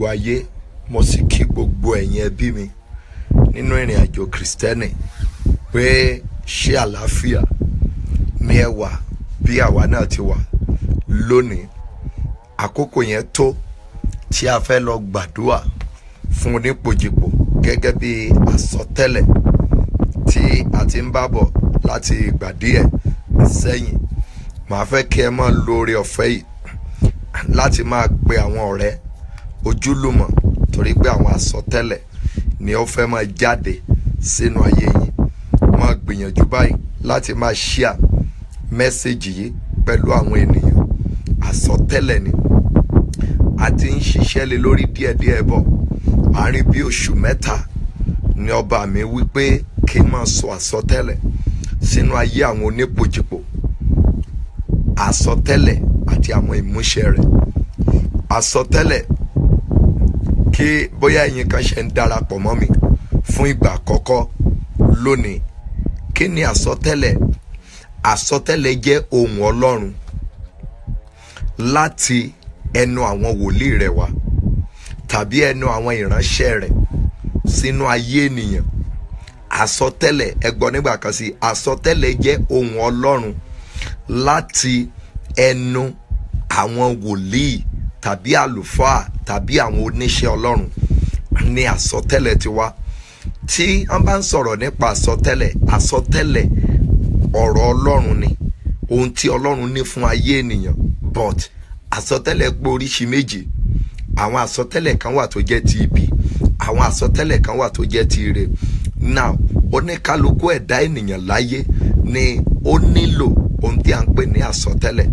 Wáyé mo sì kí gbogbo ẹ̀yin ẹbí mi nínú ìrìn àjò Kristẹni pé ṣé àlàáfíà ni ẹ wà bí àwa náà ti wà lónìí. Àkókò yẹn tó tí a fẹ́ lọ gbàdúrà fún onípojìpò gẹ́gẹ́ bí àsọtẹ́lẹ̀ tí a ti ń bá bọ̀ láti ìgbà díẹ̀ sẹ́yìn. Màá fẹ́ kí ẹ máa lo oore ọ̀fẹ́ yìí láti máa pe àwọn ọ̀rẹ́ ojúlùmọ̀, torí pé àwọn àsọtẹ́lẹ̀ ni ó fẹ́ máa jáde sínú ayé yín. Máa gbìyànjú báyìí láti máa share mẹ́sẹ̀gì yìí pẹ̀lú àwọn ènìyàn. Àsọtẹ́lẹ̀ ni a ti ń ṣiṣẹ́ lé lórí díẹ̀díẹ̀ bọ̀. Àárín bí oṣù mẹ́ta ni ọba mi wí pé kí n máa sọ àsọtẹ́lẹ̀ sínú ayé àwọn onípojìpò. Àsọtẹ́lẹ̀ àti àwọn ìmúṣẹ rẹ̀. Àsọtẹ́lẹ̀ kí bóyá ẹ̀yin kan ṣe ń darapọ̀ mọ́ mi fún ìgbà àkọ́kọ́ lónìí. Kí ni àsọtẹ́lẹ̀? Àsọtẹ́lẹ̀ jẹ́ ohùn Ọlọ́run láti ẹnu àwọn wòlíì rẹ̀ wá tàbí ẹnu àwọn ìránṣẹ́ rẹ̀ sínú ayé ènìyàn. Àsọtẹ́lẹ̀, ẹ gbọ́ nígbà kan sí, àsọtẹ́lẹ̀ jẹ́ ohùn Ọlọ́run láti ẹnu àwọn wòlíì tàbí àlùfáà tàbí àwọn oníṣẹ́ Ọlọ́run ní àsọtẹ́lẹ̀ ti wá. Tí wọ́n bá ń sọ̀rọ̀ nípa àsọtẹ́lẹ̀, àsọtẹ́lẹ̀ ọ̀rọ̀ Ọlọ́run ni, ohun tí Ọlọ́run ní fún ayé ènìyàn. But àsọtẹ́lẹ̀ pé oríṣi méjì. Àwọn àsọtẹ́lẹ̀ kan wà tó jẹ́ ti ibi, àwọn àsọtẹ́lẹ̀ kan wà tó jẹ́ ti ire. Now, oníkálukú ẹ̀dá ènìyàn láyé ni ó nílò ohun tí a ń pè ní àsọtẹ́lẹ̀.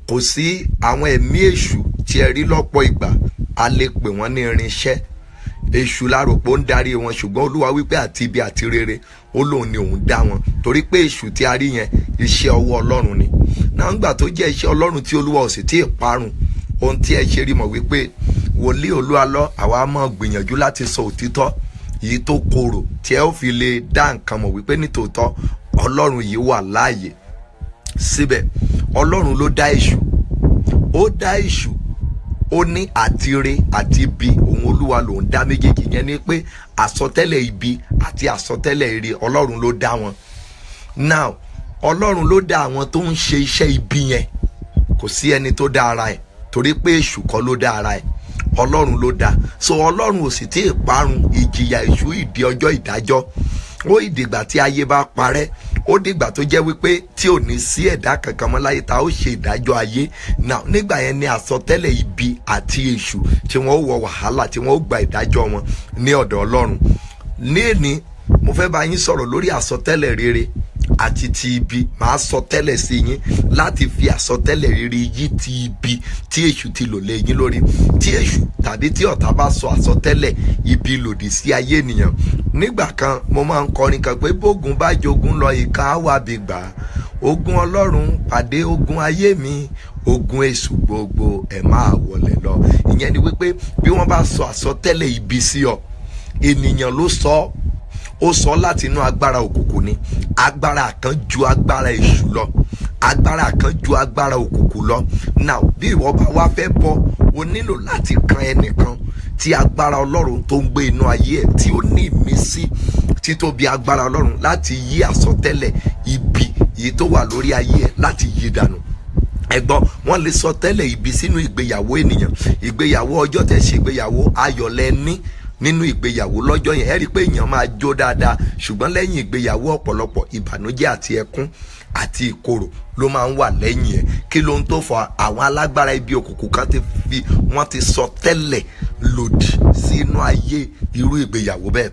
Kò sí àwọn ẹ̀mí èṣù tí ẹ rí lọ́pọ̀ ìgbà, a lè pè wọ́n ní irinṣẹ́. Èṣù la rò pé ó ń darí wọn, ṣùgbọ́n Olúwa wípé àti ibi àti rere ó lóun ni òun dá wọn, torí pé èṣù tí a rí yẹn iṣẹ́ ọwọ́ Ọlọ́run ni. Náà nígbà tó jẹ́ iṣẹ́ Ọlọ́run tí Olúwa ò sì tí ì parun, ohun tí ẹ ṣe rí mọ̀ wípé wòlíì Olúwa lọ, àwa máa gbìyànjú láti sọ òtítọ́ èyí tó korò tí ẹ ó fi lè dá nǹkan mọ̀ wípé nítòótọ́ Ọlọ́run yìí wà láàyè. Síbẹ̀ Ọlọ́run ló dá èṣù, ó dá èṣù, ó ní àtire àti ibi, òun Olúwa lòun dá méjèèjì. Yẹn ni pé àsọtẹ́lẹ̀ ibi àti àsọtẹ́lẹ̀ ire Ọlọ́run ló dá wọn. Now, Ọlọ́run ló dá àwọn tó ń ṣe iṣẹ́ ibi yẹn. Kò sí ẹni tó dá ara ẹ̀, torí pé èṣù kọ́ ló dá ara ẹ̀, Ọlọ́run ló dá. So Ọlọ́run ò sì tí ì parun. Ìjìyà èṣù ìdí ọjọ́ ìdájọ́, ó ìdìgbà tí ayé bá parẹ́, ó dìgbà tó jẹ́ wípé tí ò ní sí ẹ̀dá kankan mọ́ láyé tá ó ṣe ìdájọ́ ayé. Now, nígbà yẹn ni àsọtẹ́lẹ̀ ibi àti èṣù tí wọ́n ó wọ wàhálà, tí wọ́n ó gba ìdájọ́ wọn ní ọ̀dọ̀ Ọlọ́run. Ní èní mo fẹ́ bá yín sọ̀rọ̀ lórí àsọtẹ́lẹ̀ rere àti ti ibi. Màá sọ tẹ́lẹ̀ sí yín láti fi àsọtẹ́lẹ̀ rere yí ti ibi tí èṣù ti lò lé yín lórí. Tí èṣù tàbí tí ọ̀tá bá sọ àsọtẹ́lẹ̀ ibi lòdì sí ayé ènìyàn. Nígbà kan mo máa ń kọrin kan pé bógun bá jogun lọ ìka á wá bí gbà. Ogun Ọlọ́run pàdé ogun ayé mi, ogun èṣù gbogbo ẹ̀ máa wọlé lọ. Ìyẹn ni wípé bí wọ́n bá sọ àsọtẹ́lẹ̀ ibi sí ọ, ènìyàn ló sọ, ó sọ láti inú agbára òkùnkùn ni. Agbára kan ju agbára èṣù lọ, agbára kan ju agbára òkùnkùn lọ. Now, bí ìwọ bá wá fẹ́ bọ́, o nílò láti kan ẹnìkan tí agbára Ọlọ́run tó ń gbé inú ayé ẹ̀, tí ó ní ìmísí títóbi agbára Ọlọ́run láti yí àsọtẹ́lẹ̀ ibi èyí tó wà lórí ayé ẹ̀ láti yí dànù. Ẹ̀gbọ́n, wọ́n lè sọ tẹ́lẹ̀ ibi sínú ìgbéyàwó ènìyàn. Ìgbéyàwó, ọjọ́ tẹ́ ṣe ìgbéyàwó, ayọ̀ lẹ ní nínú ìgbéyàwó lọ́jọ́ yẹn. Ẹ rí i pé èèyàn máa jó dáadáa, ṣùgbọ́n lẹ́yìn ìgbéyàwó ọ̀pọ̀lọpọ̀ ìbànújẹ́ àti ẹkún àti ìkorò ló máa ń wà lẹ́yìn ẹ̀. Kí ló ń tó fà? Àwọn alágbára ibi òkùnkùn kan wọ́n ti sọ tẹ́lẹ̀ lòdì sínú ayé irú ìgbéyàwó bẹ́ẹ̀.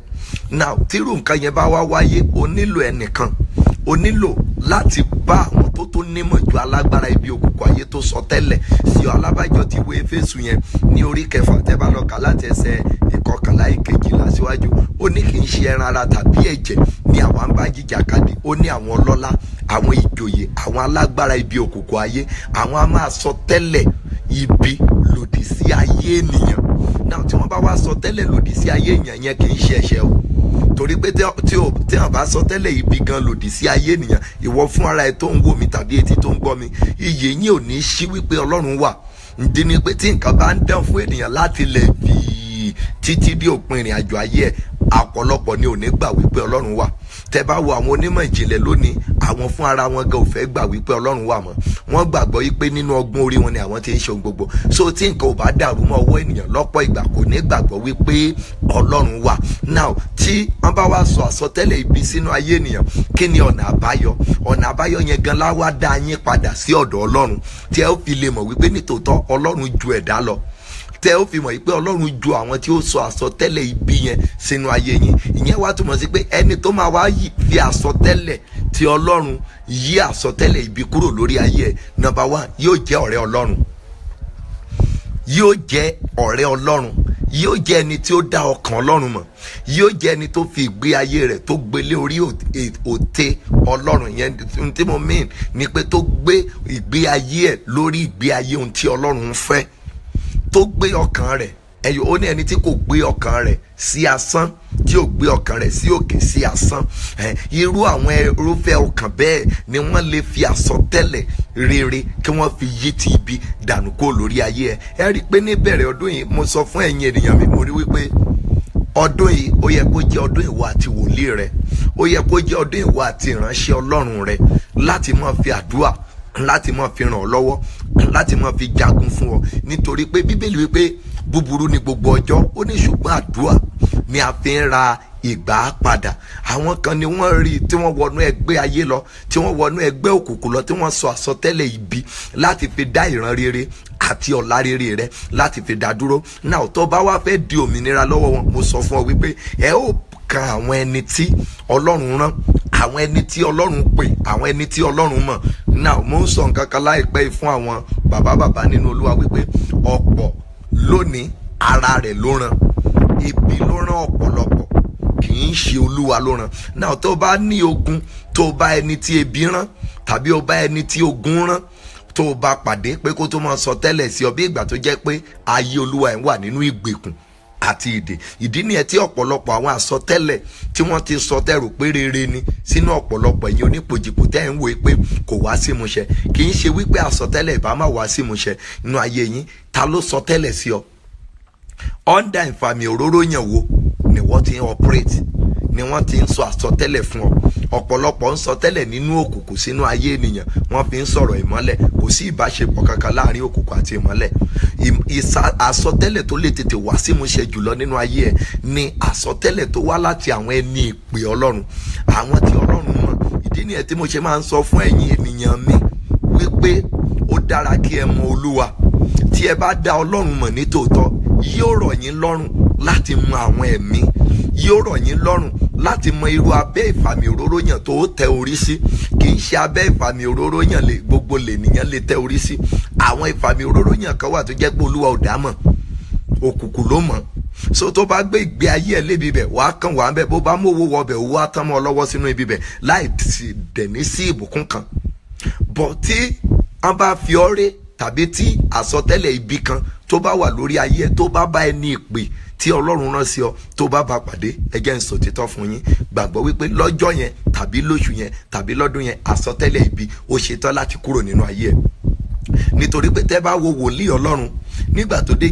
Now, tírú nǹkan yẹn bá wá wáyé, o nílò ẹnìkan, o nílò láti bá àwọn tó nímọ̀ ju alágbára ibi òkùnkùn ayé tó sọ tẹ́lẹ̀ sí ọ. Alábàjọ ti wo Éfésù yẹn ní orí 6 tẹ́ bá lọ kà láti ẹsẹ̀ 11 ìkejìlá síwájú. Ó ní kì í ṣe ẹran ara tàbí ẹ̀jẹ̀ ni àwa ń bá jìjàkadì. Ó ní àwọn ọlọ́lá, àwọn ìjòyè, àwọn alágbára ibi òkùnkùn ayé, àwọn a máa sọ tẹ́lẹ̀ ibi lòdì sí ayé ènìyàn. Now, tí wọ́n bá wá sọ tẹ́lẹ̀ lòdì sí ayé ènìyàn yẹn kì í ṣe ẹ̀ṣẹ̀ o, torí pé tí wọ́n bá sọ tẹ́lẹ̀ ibi gan lòdì sí ayé ènìyàn, ìwọ fún ara ẹ tó ń wò mí tàbí etí tó ń gbọ́ mi, iyè yín ò ní ṣí wípé Ọlọ́run wà. ǹdí ni pé tí nǹkan bá ń dán fún ènìyàn láti lè fi títí dé òpin ìrìn àjò ayé ẹ̀, ọ̀pọ̀lọpọ̀ ni ò ní gbà wípé Ọlọ́run wà. Tẹ́ bá wo àwọn onímọ̀ ìjìnlẹ̀ lónìí, àwọn fún ara wọn gan ò fẹ́ gbà wípé Ọlọ́run wà mọ́. Wọ́n gbàgbọ́ wípé nínú ọgbọ́n orí wọn ni àwọn ti ń ṣe ohun gbogbo. So tí nǹkan ò bá dàrú mọ́ ọwọ́ ènìyàn lọ́pọ̀ ìgbà kò ní gbàgbọ́ wípé Ọlọ́run wà. Now tí wọ́n bá wá sọ àsọtẹ́lẹ̀ ibi sínú ayé ènìyàn, kí ni ọ̀nà àbáyọ? Ọ̀nà àbáyọ yẹn gan la wá dá yín padà sí ọ̀dọ̀ Ọlọ́run, tí ẹ ó fi lè mọ̀ wípé nítòótọ́ Ọlọ́run ju ẹ̀dá lọ. Tẹ́ ó fi mọ̀ pé Ọlọ́run ju àwọn tí ó sọ àsọtẹ́lẹ̀ ibi yẹn sínú ayé yín. Ìyẹn wá túmọ̀ sí pé ẹni tó máa wá fi àsọtẹ́lẹ̀ tí Ọlọ́run yí àsọtẹ́lẹ̀ ibi kúrò lórí ayé ẹ̀, number one, yóò jẹ́ ọ̀rẹ́ Ọlọ́run. Yóò jẹ́ ọ̀rẹ́ Ọlọ́run. Yóò jẹ́ ẹni tí ó dá ọkàn Ọlọ́run mọ̀. Yóò jẹ́ ẹni tó fi ìgbé ayé rẹ̀ tó gbélé orí òté Ọlọ́run. Yẹn tí mo mean ni pé tó gbé ìgbé ayé ẹ̀ lórí ìgbé ayé ohun tí Ọlọ́run ń fẹ́, tó gbé ọkàn rẹ̀, ẹ̀yọ́ ó ní ẹni tí kò gbé ọkàn rẹ̀ sí asán, tí ò gbé ọkàn rẹ̀ sí òkè sí asán. Irú àwọn irúfẹ́ ọkàn bẹ́ẹ̀ ni wọ́n lè fi àsọtẹ́lẹ̀ rere kí wọ́n fi yí ti ibi dànù kó lórí ayé ẹ̀. Ẹ rí i pé níbẹ̀rẹ̀ ọdún yìí mo sọ fún ẹ̀yin ènìyàn mi, mo rí wípé ọdún yìí ó yẹ kó jẹ́ ọdún ìwọ àti wòlíì rẹ, ó yẹ kó jẹ́ ọdún ìwọ àti ìránṣẹ́ Ọlọ́run rẹ láti máa fi àdúrà, láti máa fi ràn ọ́ lọ́wọ́, láti máa fi jagun fún ọ. Nítorí pé Bíbélì wípé búburú ni gbogbo ọjọ́, ó ní ṣùgbọ́n àdúrà ni a fi ń ra ìgbà padà. Àwọn kan ni wọ́n rí tí wọ́n wọnú ẹgbẹ́ ayé lọ, tí wọ́n wọnú ẹgbẹ́ òkùnkùn lọ, tí wọ́n sọ àsọtẹ́lẹ̀ ibi láti fi dá ìran rere àti ọ̀la rere rẹ láti fi dá dúró. Náà tó bá wá fẹ́ di òmìnira lọ́wọ́ wọn, mo sọ fún ọ wípé ẹ ó kan àwọn ẹni tí Ọlọ́run rán, àwọn ẹni tí Ọlọ́run pè, àwọn ẹni tí Ọlọ́run mọ̀. Náà mo ń sọ nǹkan kan láìpẹ́ fún àwọn bàbá nínú Olúwa wípé ọ̀pọ̀ lónìí ara rẹ̀ ló rán, ibi ló rán ọ̀pọ̀lọpọ̀, kì í ṣe Olúwa ló rán. Náà tó bá ní ogun, tó bá ẹni tí ebi rán tàbí ó bá ẹni tí ogun rán, tó bá pàdé pé kó tó máa sọ tẹ́lẹ̀ sí ọ bí ìgbà tó jẹ́ pé ayé Olúwa ẹ̀ wà nínú ìgbèkùn àti ìdè. Ìdí nìyẹn tí ọ̀pọ̀lọpọ̀ àwọn àsọtẹ́lẹ̀ tí wọ́n ti sọ tẹ́rù pé rere ni sínú ọ̀pọ̀lọpọ̀ ẹ̀yin onípojìpò tẹ́ ń wò pé kò wá sí ìmúṣẹ. Kì í ṣe wípé àsọtẹ́lẹ̀ ìbá má wá sí ìmúṣẹ nínú ayé yín. Ta ló sọ tẹ́lẹ̀ sí ọ? Under ìfàmì òróró yàn wo ni wọ́n ti ń operate, ni wọ́n ti ń sọ àsọtẹ́lẹ̀ fún ọ. Ọ̀pọ̀lọpọ̀ ń sọ tẹ́lẹ̀ nínú òkùnkùn sínú ayé ènìyàn, wọ́n fi ń sọ̀rọ̀ ìmọ́lẹ̀. Kò sí ìbáṣepọ̀ kankan láàrin òkùnkùn àti ìmọ́lẹ̀. Àsọtẹ́lẹ̀ tó lè tètè wá sí ìmúṣẹ jùlọ nínú ayé ẹ̀ ni àsọtẹ́lẹ̀ tó wá láti àwọn ẹni ìpè Ọlọ́run, àwọn tí Ọlọ́run mọ̀. Ìdí nìyẹn tí mo ṣe máa ń sọ fún ẹ̀yin ènìyàn mi wípé ó dára kí ẹ mọ Olúwa. Tí ẹ bá dá Ọlọ́run mọ̀ ní tòótọ́, yóò rọ̀ yín lọ́rùn láti mọ àwọn ẹ̀mí, yóò rọ̀ yín lọ́rùn láti mọ irú abẹ́ ìfàmì òróró yàn tó tẹ orí sí. Kì í ṣe abẹ́ ìfàmì òróró yàn gbogbo lènìyàn lè tẹ orí sí. Àwọn ìfàmì òróró yàn kan wà tó jẹ́ pé Olúwa ò dá mọ̀, òkùnkùn ló mọ̀. So tó bá gbé ìgbé ayé ẹ̀ lébi bẹ̀, wàá kàn wá bẹ̀, bó bá mówó wọbẹ̀, owó á tán mọ́ ọ lọ́wọ́ sínú ibi bẹ̀ láì dẹ̀ ní sí ìbùkún kan. Bọ̀ tí wọ́n bá fi ọ́ ré tàbí tí àsọtẹ́lẹ̀ ibi kan tó bá wà lórí ayé ẹ̀, tó bá bá ẹni ìpè tí Ọlọ́run rán sí ọ, tó bá bá pàdé, ẹ jẹ́ n sọ òtítọ́ fún yín, gbàgbọ́ wípé lọ́jọ́ yẹn tàbí lóṣù yẹn tàbí lọ́dún yẹn àsọtẹ́lẹ̀ ibi ó ṣetán láti kúrò nínú ayé ẹ̀. Nítorí pé tẹ́ bá wo wòlíì Ọlọ́run nígbà tó dé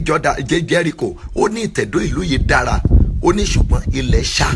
Jẹ́ríkò, ó ní ìtẹ̀dó ìlú yìí dára, ó ní ṣùgbọ́n ilẹ̀ ṣá,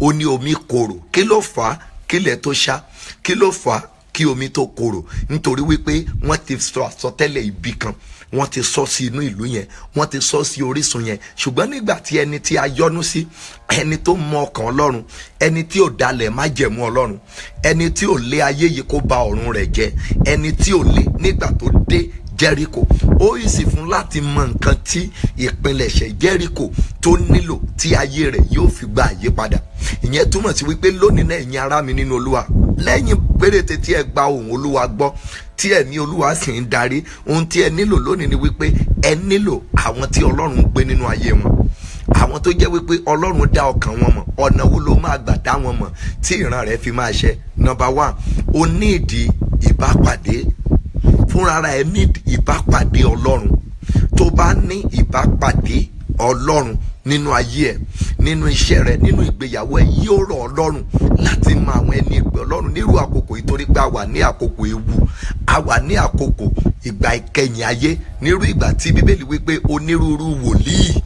ó ní omi korò. Kí ló fà á kílẹ̀ tó ṣá? Kí ló fà á kí omi tó korò? Nítorí wípé wọ́n ti sọ àsọtẹ́lẹ̀ ibi kan, wọ́n ti sọ sí inú ìlú yẹn, wọ́n ti sọ sí orísun yẹn. Ṣùgbọ́n nígbà tí ẹni tí a yọ́nú sí, ẹni tó mọ ọkàn Ọlọ́run, ẹni tí ò dalẹ̀ májẹ̀mú Ọlọ́run, ẹni tí ò lé ayé yìí kó ba ọ̀run rẹ̀ jẹ́, ẹni tí ò lé, nígbà tó dé Jẹ́ríkò, ó yìí sì fún láti mọ nǹkan tí ìpilẹ̀ṣẹ̀ Jẹ́ríkò tó nílò tí ayé rẹ̀ yóò fi gba àyípadà. Ìyẹn túmọ̀ sí wípé lónìí náà ẹ̀yin ará mi nínú Olúwa, lẹ́yìn péréte tí ẹ gba ohùn Olúwa gbọ́, tí ẹ̀mí Olúwa sì ń darí, ohun tí ẹ nílò lónìí ni wípé ẹ nílò àwọn tí Ọlọ́run gbé nínú ayé wọn, àwọn tó jẹ́ wípé Ọlọ́run dá ọkàn wọn mọ̀. Ọ̀nà wo ló máa gbà dá wọn mọ̀ tí ìran rẹ̀ fi máa ṣẹ? Number one, ó ní ìdí ìbápàdé. Fúnra ẹ ní ìbápàdé Ọlọ́run. Tó bá ní ìbápàdé Ọlọ́run nínú ayé ẹ̀, nínú iṣẹ́ rẹ, nínú ìgbéyàwó ẹ, yóò rọ̀ ọ́ lọ́rùn láti mọ àwọn ẹni ìpè Ọlọ́run nírú àkókò yìí, torí pé a wà ní àkókò ewu, a wà ní àkókò ìgbà ìkẹyìn ayé, nírú ìgbà tí Bíbélì wípé onírúurú wòlíì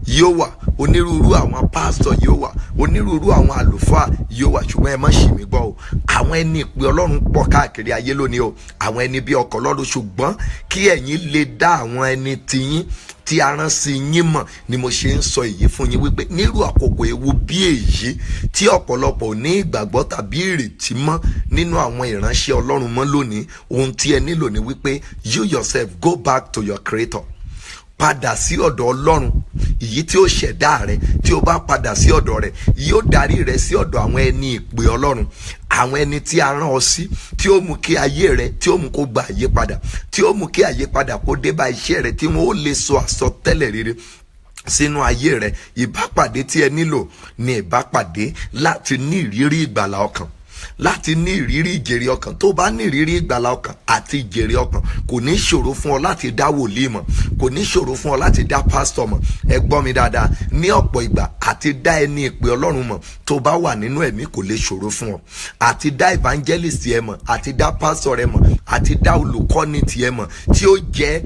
yóò wà, onírúurú àwọn pásítọ̀ yóò wà, onírúurú àwọn àlùfáà yóò wà. Ṣùgbọ́n ẹ má ṣì mí gbọ́ o, àwọn ẹni ìpè Ọlọ́run pọ̀ káàkiri ayé lónìí o, àwọn ẹni bí ọkọ̀ Ọlọ́run. ṣùgbọ́n kí ẹ̀yin lè dá àwọn ẹni tiyín tí a rán sí yín mọ̀ ni mo ṣe ń sọ èyí fún yín wípé nírú àkókò ewu bí èyí tí ọ̀pọ̀lọpọ̀ ní ìgbàgbọ́ tàbí ìrètí mọ́ nínú àwọn ìránṣẹ́ Ọlọ́run mọ́ lónìí, ohun tí ẹ nílò ni wípé you yourself go back to your creator. Padà sí ọ̀dọ̀ Ọlọ́run èyí tí ó ṣẹ̀dá rẹ. Tí o bá padà sí ọ̀dọ̀ rẹ̀, yóò darí rẹ sí ọ̀dọ̀ àwọn ẹni ìpè Ọlọ́run, àwọn ẹni tí a rán ọ sí, tí ó mú kí ayé rẹ, tí ó mú kó gba àyípadà, tí ó mú kí àyípadà kó dé bá iṣẹ́ rẹ, tí wọ́n ó lè sọ àsọtẹ́lẹ̀ rere sínú ayé rẹ. Ìbápàdé tí ẹ nílò ni ìbápàdé láti ní ìrírí ìgbàlà ọkàn, láti ní ìrírí ìjèrè ọkàn. Tó bá ní ìrírí ìgbàlà ọkàn àti ìjèrè ọkàn, kò ní ṣòro fún ọ láti dá wòlíì mọ̀, kò ní ṣòro fún ọ láti dá pásítọ̀ mọ̀. Ẹ gbọ́ mi dáadáa, ní ọ̀pọ̀ ìgbà àti dá ẹni ìpè Ọlọ́run mọ̀ tó bá wà nínú ẹ̀mí kò lè ṣòro fún ọ. Àti dá evangelist ẹ mọ̀, àti dá pásítọ̀ rẹ mọ̀, àti dá olùkọ́ni tiẹ̀ mọ̀ tí ó jẹ́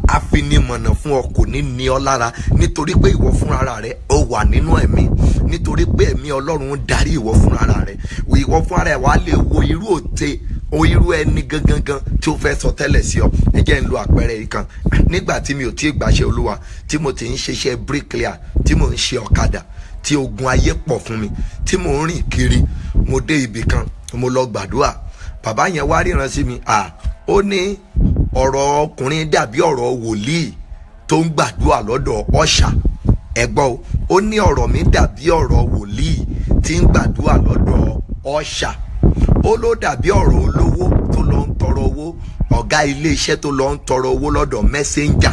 afinimọ̀nà fún ọ kò ní ní ọ lára, nítorí pé ìwọ fúnra rẹ ó wà nínú ẹ̀mí, nítorí pé ẹ̀mí Ọlọ́run ń darí ìwọ fúnra rẹ. Ìwọ fúnra rẹ wàá lè wo irú òte irú ẹni gangan tí ó fẹ́ sọ tẹ́lẹ̀ sí ọ. Ẹ jẹ́ n lo àpẹẹrẹ yìí kan. Nígbà tí mi ò tí ì gbàṣẹ Olúwa, tí mo ti ń ṣiṣẹ́ bricklayer, tí mo ń ṣe ọ̀kadà, tí ogun ayé pọ̀ fún mi, tí mo ń rìn kiri, mo dé ibì kan, mo lọ gbàdúrà. Bàbá yẹn wá ríran sí mi, ó ní ọ̀rọ̀ ọkùnrin dàbí ọ̀rọ̀ wòlíì tó ń gbàdúrà lọ́dọ̀ ọ̀ṣà. Ẹ gbọ́ o, ó ní ọ̀rọ̀ mi dàbí ọ̀rọ̀ wòlíì tí ń gbàdúrà lọ́dọ̀ ọ̀ṣà. Ó ló dàbí ọ̀rọ̀ olówó tó lọ ń tọrọ owó, ọ̀gá ilé iṣẹ́ tó lọ ń tọrọ owó lọ́dọ̀ mẹ́sẹ́ńjà.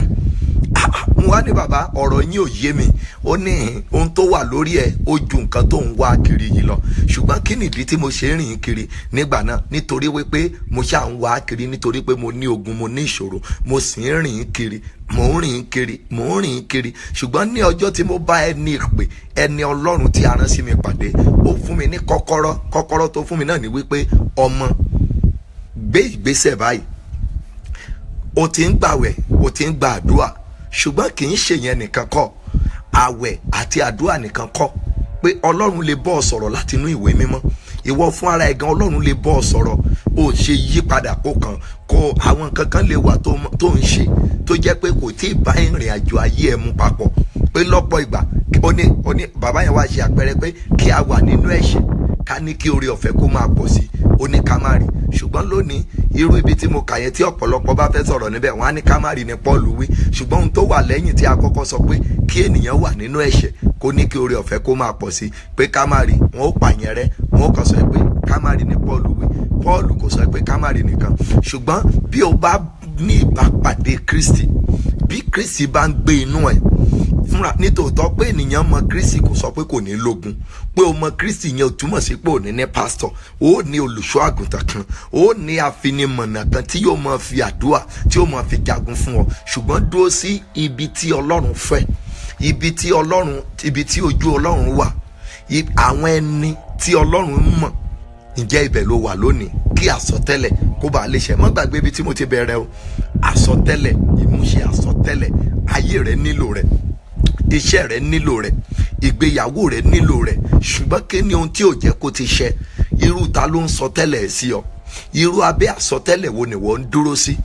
Mo wá ní bàbá, ọ̀rọ̀ yín ò yé mi. Ó ní ohun tó wà lórí ẹ̀ ó ju nǹkan tó ń wá kiri yìí lọ. Ṣùgbọ́n kí nìdí tí mo ṣe ń rìn kiri nígbà náà? Nítorí wípé mo ṣáà ń wá kiri, nítorí pé mo ní ogun, mo ní ìṣòro, mo sì ń rìn kiri, mo ń rìn kiri, mo ń rìn kiri. Ṣùgbọ́n ní ọjọ́ tí mo bá ẹni ìpè, ẹni Ọlọ́run tí a rán sí mi pàdé, ó fún mi ní kọ́kọ́rọ́ tó fún mi náà ni wípé ọmọ, gbé ìgbésẹ̀ báyìí. O ti ń gbàwẹ̀, o ti ń gba àdúrà, ṣùgbọ́n kì í ṣe yẹn nìkan kọ́. Àwẹ̀ àti àdúrà nìkan kọ́, pé Ọlọ́run lè bọ́ ọ sọ̀rọ̀ láti inú ìwé mímọ́. Ìwọ fún ara ẹ̀ gan Ọlọ́run lè bọ́ ọ sọ̀rọ̀. Ó ṣe yí padà kó àwọn nǹkan kan lè wà tó ń ṣe tó jẹ́ pé kò tí ì bá ìrìn àjò ayé ẹ̀ mú papọ̀. Pé lọ́pọ̀ ìgbà ó ní bàbá yẹn wá ṣe àpẹẹrẹ pé kí a wà nínú ẹ̀ṣẹ̀, ká ní kí oore ọ̀fẹ́ kó máa pọ̀ sí, ó ní ká má rí. Ṣùgbọ́n lónìí irú ibi tí mo kà yẹn tí ọ̀pọ̀lọpọ̀ bá fẹ́ sọ̀rọ̀ níbẹ̀, wọ́n á ní ká má rí ni Paul wí. Ṣùgbọ́n ohun tó wà lẹ́yìn tí a kọ́kọ́ sọ pé kí ènìyàn wà nínú ẹ̀ṣẹ̀ kó ní kí oore ọ̀fẹ́ kó máa pọ̀ sí, pé ká má rí, wọ́n ó pààyàn rẹ́, wọ́n ó kàn sọ pé ká má rí ni Paul wí. Paul kò sọ pé ká má rí nìkan. Ṣùgbọ́n bí o bá ní ìbápàdé Kristi, bí Kristi bá ń gbé inú ẹ̀ fúnra, nítòótọ́ pé ènìyàn mọ Kristi kò sọ pé kò ní lógun, pé o mọ Kristi yẹn ò túmọ̀ sí pé ò ní ní pásítọ̀, ó ní olùṣọ́ àgùntàn kan, ó ní afinimọ̀nà kan tí yóò máa fi àdúrà, tí yóò máa fi jagun fún ọ. Ṣùgbọ́n dúró sí ibi tí Ọlọ́run fẹ́, ibi tí ojú Ọlọ́run wà, àwọn ẹni tí Ọlọ́run mọ̀. Ǹjẹ́ ibẹ̀ ló wà lónìí kí àsọtẹ́lẹ̀ kó bá lè ṣẹ? Má gbàgbé ibi tí mo ti bẹ̀rẹ̀ o. Àsọtẹ́lẹ̀, ìmúṣẹ àsọtẹ́lẹ̀, ayé rẹ nílò rẹ̀, iṣẹ́ rẹ nílò rẹ̀, ìgbéyàwó rẹ nílò rẹ̀. Ṣùgbọ́n kí ni ohun tí ò jẹ́ kó ti ṣẹ? Irú ta ló ń sọ tẹ́lẹ̀ sí ọ? Irú abẹ́ àsọtẹ́lẹ̀ wo ni wọ́n ń dúró sí?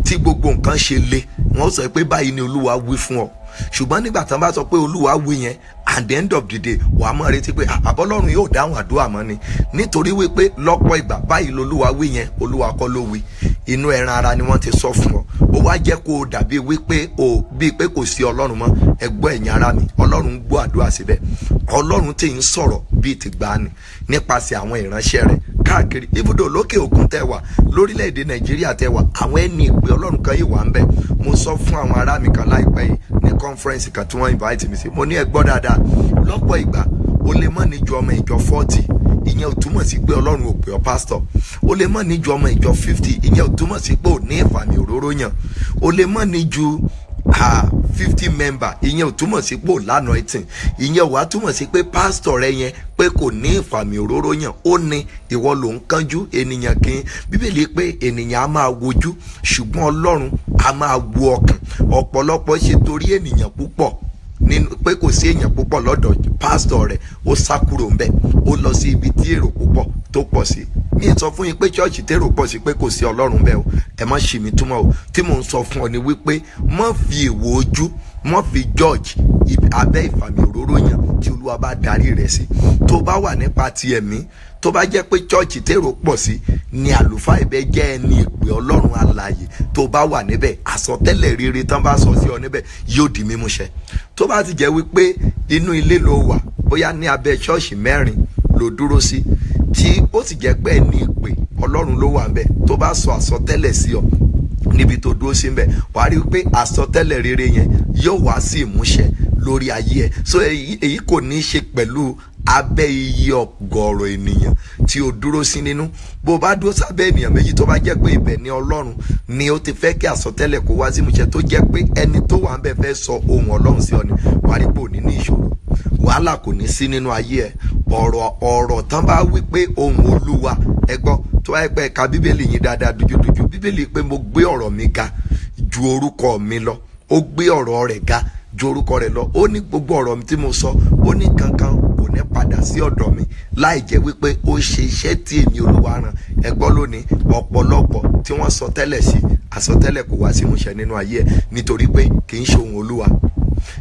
Tí gbogbo nǹkan ṣe le, wọ́n sọ pé báyìí ni Olúwa wí fún ọ. Ṣùgbọ́n nígbà tí wọ́n bá sọ pé Olúwa wí yẹn, at the end of the day wàá mọ̀ retí pé àbọ́lọ́run yóò dáhùn àdúrà mọ́ ni. Nítorí wípé lọ́pọ̀ ìgbà báyìí lolúwa wí yẹn, Olúwa kọ́ ló wí. Inú ẹran ara ni wọ́n ti sọ fún ọ. Ó wá jẹ́ kó o dàbí wípé bíi pé kò sí Ọlọ́run mọ́. Ẹ gbọ́ ẹ̀yin ará mi, Ọlọ́run ń gbọ́ àdúrà síbẹ̀. Ọlọ́run tí ń sọ̀rọ̀ bíi ti gbani nípasẹ̀ àwọn ìránṣẹ́ rẹ̀ káàkiri. Ibùdó lókè òkun tẹ́ wà, lórílẹ̀‐èdè Nàìjíríà tẹ́ wà, àwọn ẹni ìpè Ọlọ́run kan yìí wà ń bẹ̀. Mo sọ fún àwọn ará mi kan láìpẹ́ yìí ní conference kan tí wọ́n invite mi sí. Mo ní ẹ gbọ́ dáadáa, lọ́pọ̀ ìgbà o lè mọ̀ ní ju ọmọ ìjọ 40, ìyẹn ò túmọ̀ sí pé Ọlọ́run ò pè ọ́ pastor. O lè mọ̀ ní ju ọmọ ìjọ 50, ìyẹn ò túmọ̀ sí pé ò ní ìfàmì òróró yàn. O lè mọ̀ ní ju 50 member, ìyẹn ò túmọ̀ sí pé ò l'anointing, ìyẹn ò wá túmọ̀ sí pé pastor rẹ yẹn pé kò ní ìfàmì òróró yàn. Ó ní ìwọ ló ń kánjú, ènìyàn kì í. Bíbélì pé ènìyàn á máa wojú ṣùgbọ́n Ọlọ́run á máa wo ọkàn. Ọ̀pọ̀lọpọ̀ ṣe torí ènìyàn púpọ̀ nínú pé kò sí èèyàn púpọ̀ lọ́dọ̀ pásítọ̀ rẹ̀, ó sá kúrò ńbẹ̀, ó lọ sí ibi tí èrò púpọ̀ tó pọ̀ sí. Mi sọ fún yín pé chọ́ọ̀chì tèrò pọ̀ sí pé kò sí Ọlọ́run bẹ́ẹ̀ o, ẹ má ṣì mí túmọ̀ o. Tí mò ń sọ fún ọ ni wípé má fi èwo ojú, má fi judge abẹ́ ìfàmì òróró yàn tí Olúwa bá darí rẹ̀ sí. Tó bá wà nípa ti ẹ̀mí, tó bá jẹ́ pé chọ́ọ̀chì tèrò pọ̀ sí ni àlùfáà ibẹ̀ jẹ́ ẹni ìpè Ọlọ́run alààyè, tó bá wà níbẹ̀ àsọtẹ́lẹ̀ rere tán bá sọ sí ọ níbẹ̀ yóò di mímúṣẹ. Tó bá ti jẹ́ wípé inú ilé ló wà, bóyá ní abẹ́ ṣọ́ọ̀ṣì mẹ́rin ló dúró sí, tí ó sì jẹ́ pé ẹni ìpè Ọlọ́run ló wà ńbẹ̀, tó bá sọ àsọtẹ́lẹ̀ sí ọ níbi tó dúró sí ńbẹ̀, wàá rí pé àsọtẹ́lẹ̀ rere yẹn yóò wá sí ìmúṣẹ lórí ayé ẹ. So èyí kò ní í ṣe pẹ̀lú abẹ́ iye ọ̀gọ̀rọ̀ ènìyàn tí o dúró sí nínú. Bó bá dúró sábẹ́ ènìyàn méjì tó bá jẹ́ pé ibẹ̀ ni Ọlọ́run ni ó ti fẹ́ kí àsọtẹ́lẹ̀ kó wá sí ìmúṣẹ, tó jẹ́ pé ẹni tó wà ńbẹ̀ fẹ́ sọ ohun Ọlọ́run sí ọ ni, wàá rí pé ò ní ní ìṣòro, wàhálà kò ní sí nínú ayé ẹ. Ọ̀rọ̀ tán bá wí pé ohun Olúwa, ẹ gbọ́, tó wáyé pé ẹ̀ka Bíbélì yín dáadáa dúdúdúdú, Bíbélì pé mo gbé ọ̀rọ̀ mi ga ju orúkọ mi lọ, ó gbé ọ̀rọ̀ rẹ̀ ga ju orúkọ rẹ̀ lọ. Ó ní gbogbo ọ̀rọ̀ mi tí mo sọ, ó ní kankan kò ní padà sí ọ̀dọ̀ mi láì jẹ́ wípé ó ṣe iṣẹ́ tí èmi Olúwa rán. Ẹ gbọ́ lónìí, ọ̀pọ̀lọpọ̀ tí wọ́n sọ tẹ́lẹ̀ sí, àsọtẹ́lẹ̀ kò wá sí ìmúṣẹ nínú ayé ẹ̀ nítorí pé kì í ṣe ohun Olúwa,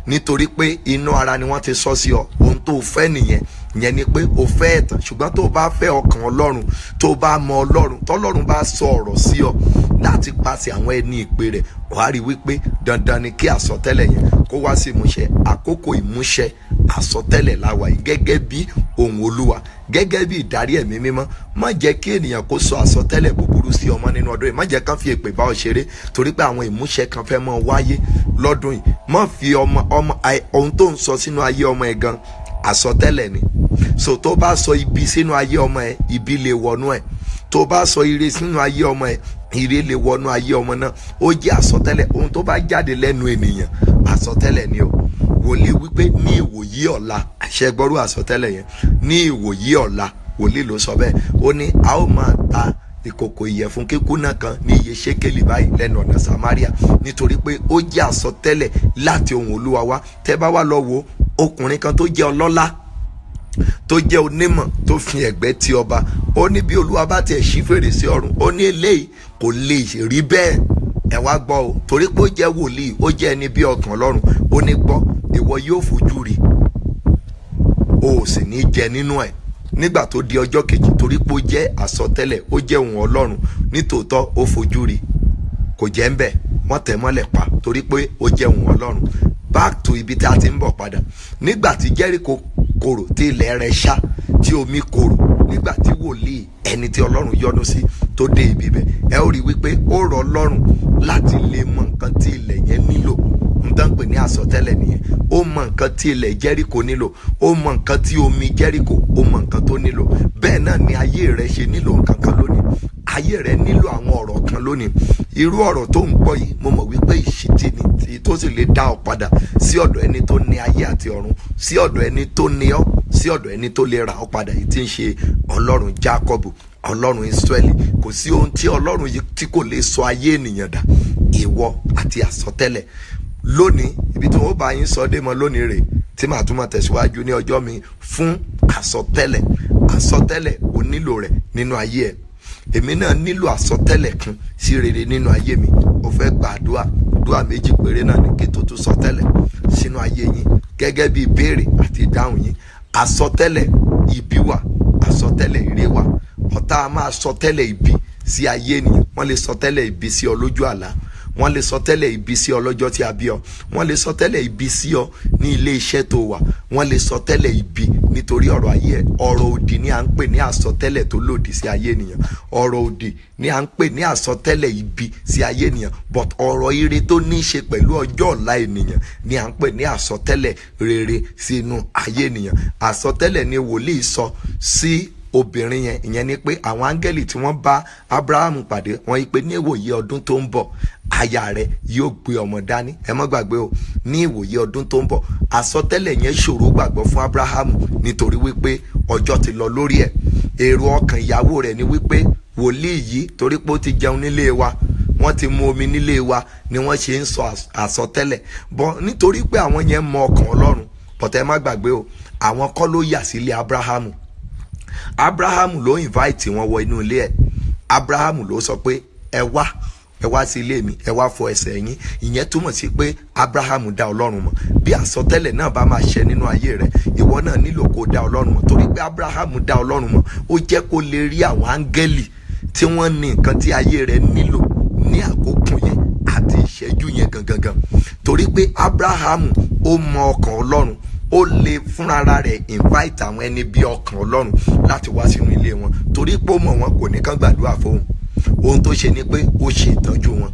nítorí pé inú ara ni wọ́n ti sọ sí ọ. Ohun tó fẹ́ nìyẹn, ìyẹn ni pé o fẹ́ ẹ̀tàn. Ṣùgbọ́n tó bá fẹ́ ọkàn Ọlọ́run, tó bá mọ Ọlọ́run, tọ́lọ́run bá sọ ọ̀rọ̀ sí ọ láti pàṣẹ àwọn ẹni ìpè rẹ̀, wàá rí wípé dandan ni kí àsọtẹ́lẹ̀ yẹn kó wá sí ìmúṣẹ. Àkókò ìmúṣẹ àsọtẹ́lẹ̀ la wà yìí gẹ́gẹ́ bí ohun Olúwa, gẹ́gẹ́ bí ìdarí ẹ̀mí mímọ́. Má jẹ́ kí ènìyàn kó sọ àsọtẹ́lẹ̀ búburú sí ọmọ nínú ọdún yìí. Má jẹ́ kán fi èpè bá ọ ṣeré, torí pé àwọn ìmúṣẹ kan fẹ́ mọ́ wáyé lọ́dún yìí. Má fi ohun tó ń sọ sínú ayé ọmọ ẹ̀ gan àsọtẹ́lẹ̀ ni. So tó bá sọ ibi sínú ayé ọmọ ẹ̀, ibi lè wọnú ẹ̀. Tó bá sọ ire sínú ayé ọmọ ẹ̀, ire lè wọnú ayé ọmọ náà. Ó jẹ́ àsọtẹ́lẹ̀. Ohun tó bá jáde lẹ́nu ènìyàn àsọtẹ́lẹ̀ ni o. Wòlíì wípé ní ìwòyí ọ̀la, àṣẹ gbọ́rú àsọtẹ́lẹ̀ yẹn, ní ìwòyí ọ̀la, wòlíì ló sọ bẹ́ẹ̀. Ó ní a ó máa ta ìkòkò ìyẹ̀fun kíkúnná kan ní iye ṣékélì báyìí lẹ́nu ọ̀nà Samaria, nítorí pé ó jẹ́ àsọtẹ́lẹ̀ láti ohun Olúwa wá. Tẹ́ bá wá lọ wo ọkùnrin kan tó jẹ́ ọlọ́lá, tó jẹ́ onímọ̀, tó fi ẹ̀gbẹ́ ti ọba. Ó ní bí Olúwa bá tiẹ̀ ṣí fèrèsé ọ̀run, ó ní eléyìí kò lè rí bẹ́ẹ̀. Ẹ wá gbọ́ o, torí pé ó jẹ́ wòlíì, ó jẹ́ ẹni bí ọkàn Ọlọ́run. Ó ní gbọ́, ìwọ yóò fojú rí, o ò sì ní jẹ nínú ẹ̀. Nígbà tó di ọjọ́ kejì, torí pé ó jẹ́ àsọtẹ́lẹ̀, ó jẹ́ ohun Ọlọ́run, nítòótọ́ ó fojú rí, kò jẹ́ ń bẹ̀, wọ́n tẹ̀ mọ́lẹ̀ pa, torí pé ó jẹ́ ohun Ọlọ́run. Back to ibi tí a ti ń bọ̀ padà. Nígbà tí Jẹ́ríkò korò, tí ilẹ̀ rẹ̀ ṣá, tí omi korò, nígbà tí wòlíì ẹni tí Ọlọ́run yọ́nú sí tó dé ibi bẹ̀, ẹ ó rí wípé ó rọ̀ Ọlọ́run láti lè mọ nǹkan tí ilẹ̀ yẹn nílò. N tán pè ní àsọtẹ́lẹ̀ nìyẹn. Ó mọ nǹkan tí ilẹ̀ Jẹ́ríkò nílò, ó mọ nǹkan tí omi Jẹ́ríkò, ó mọ nǹkan tó nílò. Bẹ́ẹ̀ náà ni ayé rẹ̀ ṣe nílò nǹkan kan lónìí. Ayé rẹ̀ nílò àwọn ọ̀rọ̀ kan lónìí. Irú ọ̀rọ̀ tó ń gbọ́ yìí, mo mọ̀ wípé ìṣítí ni tó sì lè dá ọ padà sí ọ̀dọ̀ ẹni tó ní ayé àti ọ̀run, sí ọ̀dọ̀ ẹni tó ní ọ, sí ọ̀dọ̀ ẹni tó lè ra ọ padà, yìí tí ń ṣe Ọlọ́run Jákọ́bù, Ọlọ́run Ísírẹ́lì. Kò sí ohun tí Ọlọ́run yìí tí kò lè sọ ayé ènìyàn dà. Ìwọ àti àsọtẹ́lẹ̀. Lónìí, ibi tí wọ́n bá yín sọ dé mọ́ lónìí rè, tí màá tún máa tẹ̀síwájú ní ọjọ́ mi fún àsọtẹ́lẹ̀. Àsọtẹ́lẹ̀ ò nílò rẹ̀ nínú ayé ẹ̀. Èmi náà nílò àsọtẹ́lẹ̀ kan sí rere nínú ayé mi. Mo fẹ́ gba àdúrà méjì péré náà ní kí tó tún sọtẹ́lẹ̀ sínú ayé yín gẹ́gẹ́ bí ìbéèrè àti ìdáhùn yín. Àsọtẹ́lẹ̀ ibi wà, àsọtẹ́lẹ̀ ire wà. Ọ̀tá a máa sọtẹ́lẹ̀ ibi sí ayé ènìyàn. Wọ́n lè sọtẹ́lẹ̀ ibi sí ọ lójú àlá, wọ́n lè sọtẹ́lẹ̀ ibi sí ọ lọ́jọ́ tí a bí ọ, wọ́n lè sọtẹ́lẹ̀ ibi sí ọ ní ilé iṣẹ́ tó wà, wọ́n lè sọtẹ́lẹ̀ ibi nítorí ọ̀rọ̀ ayé ẹ̀. Ọ̀rọ̀ òdì ni à ń pè ní àsọtẹ́lẹ̀ tó lòdì sí ayé ènìyàn. Ọ̀rọ̀ òdì ni à ń pè ní àsọtẹ́lẹ̀ ibi sí ayé ènìyàn. But ọ̀rọ̀ ire tó ní í ṣe pẹ̀lú ọjọ́ ọ̀la ènìyàn ni à ń pè ní àsọtẹ́lẹ̀ rere sínú ayé ènìyàn. Àsọtẹ́lẹ̀ ni wòlíì sọ sí obìnrin yẹn, ìyẹn ni pé àwọn áńgẹ́lì tí wọ́n bá Abrahamu pàdé, wọ́n yí pé ní ìwòye ọdún tó ń bọ̀ aya rẹ̀ yóò gbé ọmọ dání. Ẹ má gbàgbé o, ní ìwòye ọdún tó ń bọ̀. Àsọtẹ́lẹ̀ yẹn ṣòro gbàgbọ́ fún Abrahamu nítorí wípé ọjọ́ ti lọ lórí ẹ̀. Èrò ọkàn ìyàwó rẹ̀ ni wípé wòlíì yìí, torí pé ó ti jẹun nílé wa, wọ́n ti mu omi nílé wa, ni wọ́n ṣe ń sọ àsọtẹ́lẹ̀. Bọ́ nítorí pé àwọn yẹn mọ ọkàn Ọlọ́run. Bọ̀tẹ́ má gbàgbé o, àwọn kọ́ ló yà sílé Abrahamu. Abrahamu ló invite wọn wọ inú ilé ẹ̀. Abrahamu ló sọ pé ẹ wá sí ilé mi, ẹ wá fọ ẹsẹ̀ yín. Ìyẹn túmọ̀ sí pé Abrahamu dá Ọlọ́run mọ̀. Bí àsọtẹ́lẹ̀ náà bá máa ṣẹ nínú ayé rẹ̀, ìwọ náà nílò kó dá Ọlọ́run mọ̀. Torí pé Abrahamu dá Ọlọ́run mọ̀, ó jẹ́ kó lè rí àwọn áńgẹ́lì tí wọ́n ní nǹkan tí ayé rẹ̀ nílò ní àkókò yẹn àti ìṣẹ́jú yẹn gangan. Torí pé Abrahamu ó mọ ọkàn Ọlọ́run, ó lè fúnra rẹ̀ invite àwọn ẹni bí ọkàn Ọlọ́run láti wá sínú ilé wọn. Torí pé ó mọ̀ wọn kò ní kán gbàdúrà fóun. Ohun tó ṣe ni pé ó ṣe ìtọ́jú wọn,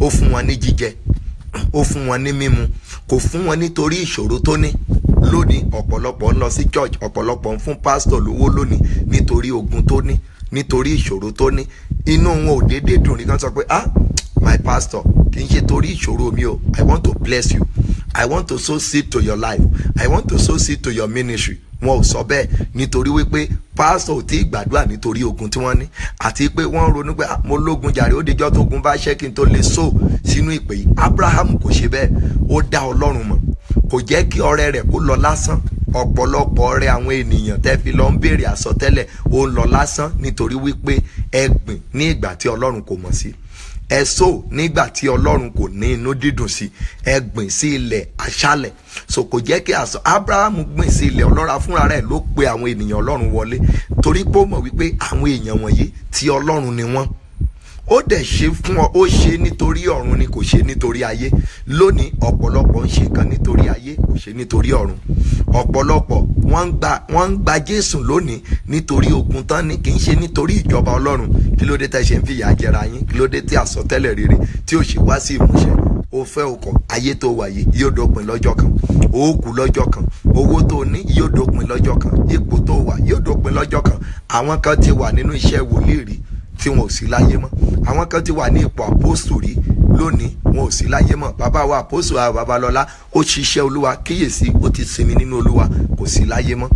ó fún wọn ní jíjẹ, ó fún wọn ní mímu, kò fún wọn nítorí ìṣòro tó ní. Lónìí ọ̀pọ̀lọpọ̀ ń lọ sí church, ọ̀pọ̀lọpọ̀ ń fún pastor lówó lónìí nítorí ogun tó ní, nítorí ìṣòro tó ní. Inú wọn ò déédéé dùn nìkan sọ pé my pastor, kì í ṣe torí ìṣòro mi o, I want to bless you, I want to sow seed to your life, I want to sow seed to your ministry. Wọn ò sọ bẹ́ẹ̀ nítorí wípé pásítọ̀ ò tí ì gbàdúrà nítorí ogun tí wọ́n ní, àti pé wọ́n ronú pé mo lógun jàre, ó dijọ́ tó gun bá ṣẹ́ kí n tó lè so sínú ìpè yìí. Abrahamu kò ṣe bẹ́ẹ̀, ó dá Ọlọ́run mọ̀, kò jẹ́ kí ọrẹ rẹ̀ kó lọ lásán. Ọ̀pọ̀lọpọ̀ ọrẹ àwọn ènìyàn tẹ́ fi lọ ń béèrè àsọtẹ́lẹ̀ ó ń lọ lásán nítorí wípé ẹ gbìn ní ìgbà tí Ọlọ́run kò mọ̀ sí, ẹ só nígbà tí Ọlọ́run kò ní inú dídùn sí, ẹ gbìn sí ilẹ̀ aṣálẹ̀. So kò jẹ́ kí Abrahamu gbìn sí ilẹ̀ ọlọ́ràá fúnra rẹ̀ ló pe àwọn ènìyàn Ọlọ́run wọlé, torí pé ó mọ̀ wípé àwọn èèyàn wọ̀nyí ti Ọlọ́run ni wọ́n. Ó dẹ̀ ṣe fún ọ, ó ṣe nítorí ọ̀run ni, kò ṣe nítorí ayé. Lónìí ọ̀pọ̀lọpọ̀ ń ṣe nǹkan nítorí ayé, kò ṣe nítorí ọ̀run. Ọ̀pọ̀lọpọ̀ wọ́n ń gba Jésù lónìí nítorí ogun tán ní, kì í ṣe nítorí ìjọba Ọlọ́run. Kí ló dé tẹ́ ṣe ń fìyà jẹra yín? Kí ló dé tí àsọtẹ́lẹ̀ rere tí ò ṣe wá sí ìmúṣẹ? O fẹ́ ọkọ̀, ayé tó wà yìí yóò dópin lọ́jọ́ kan, ó kú lọ́jọ́ kan, owó tó ní yóò dópin lọ́jọ́ kan, ipò tó wà yóò dópin lọ́jọ́ kan. Àwọn kan ti wà nínú iṣẹ́ wòlíì rí tí wọn ò sí láyé mọ́. Àwọn kan ti wà ní ipò àpọ́sù rí, lónìí wọn ò sí láyé mọ́. Bàbá wa àpọ́sù Babalọ́lá, ó ṣiṣẹ́ Olúwa, kíyèsí ó ti sinmi nínú Olúwa, kò sí láyé mọ́.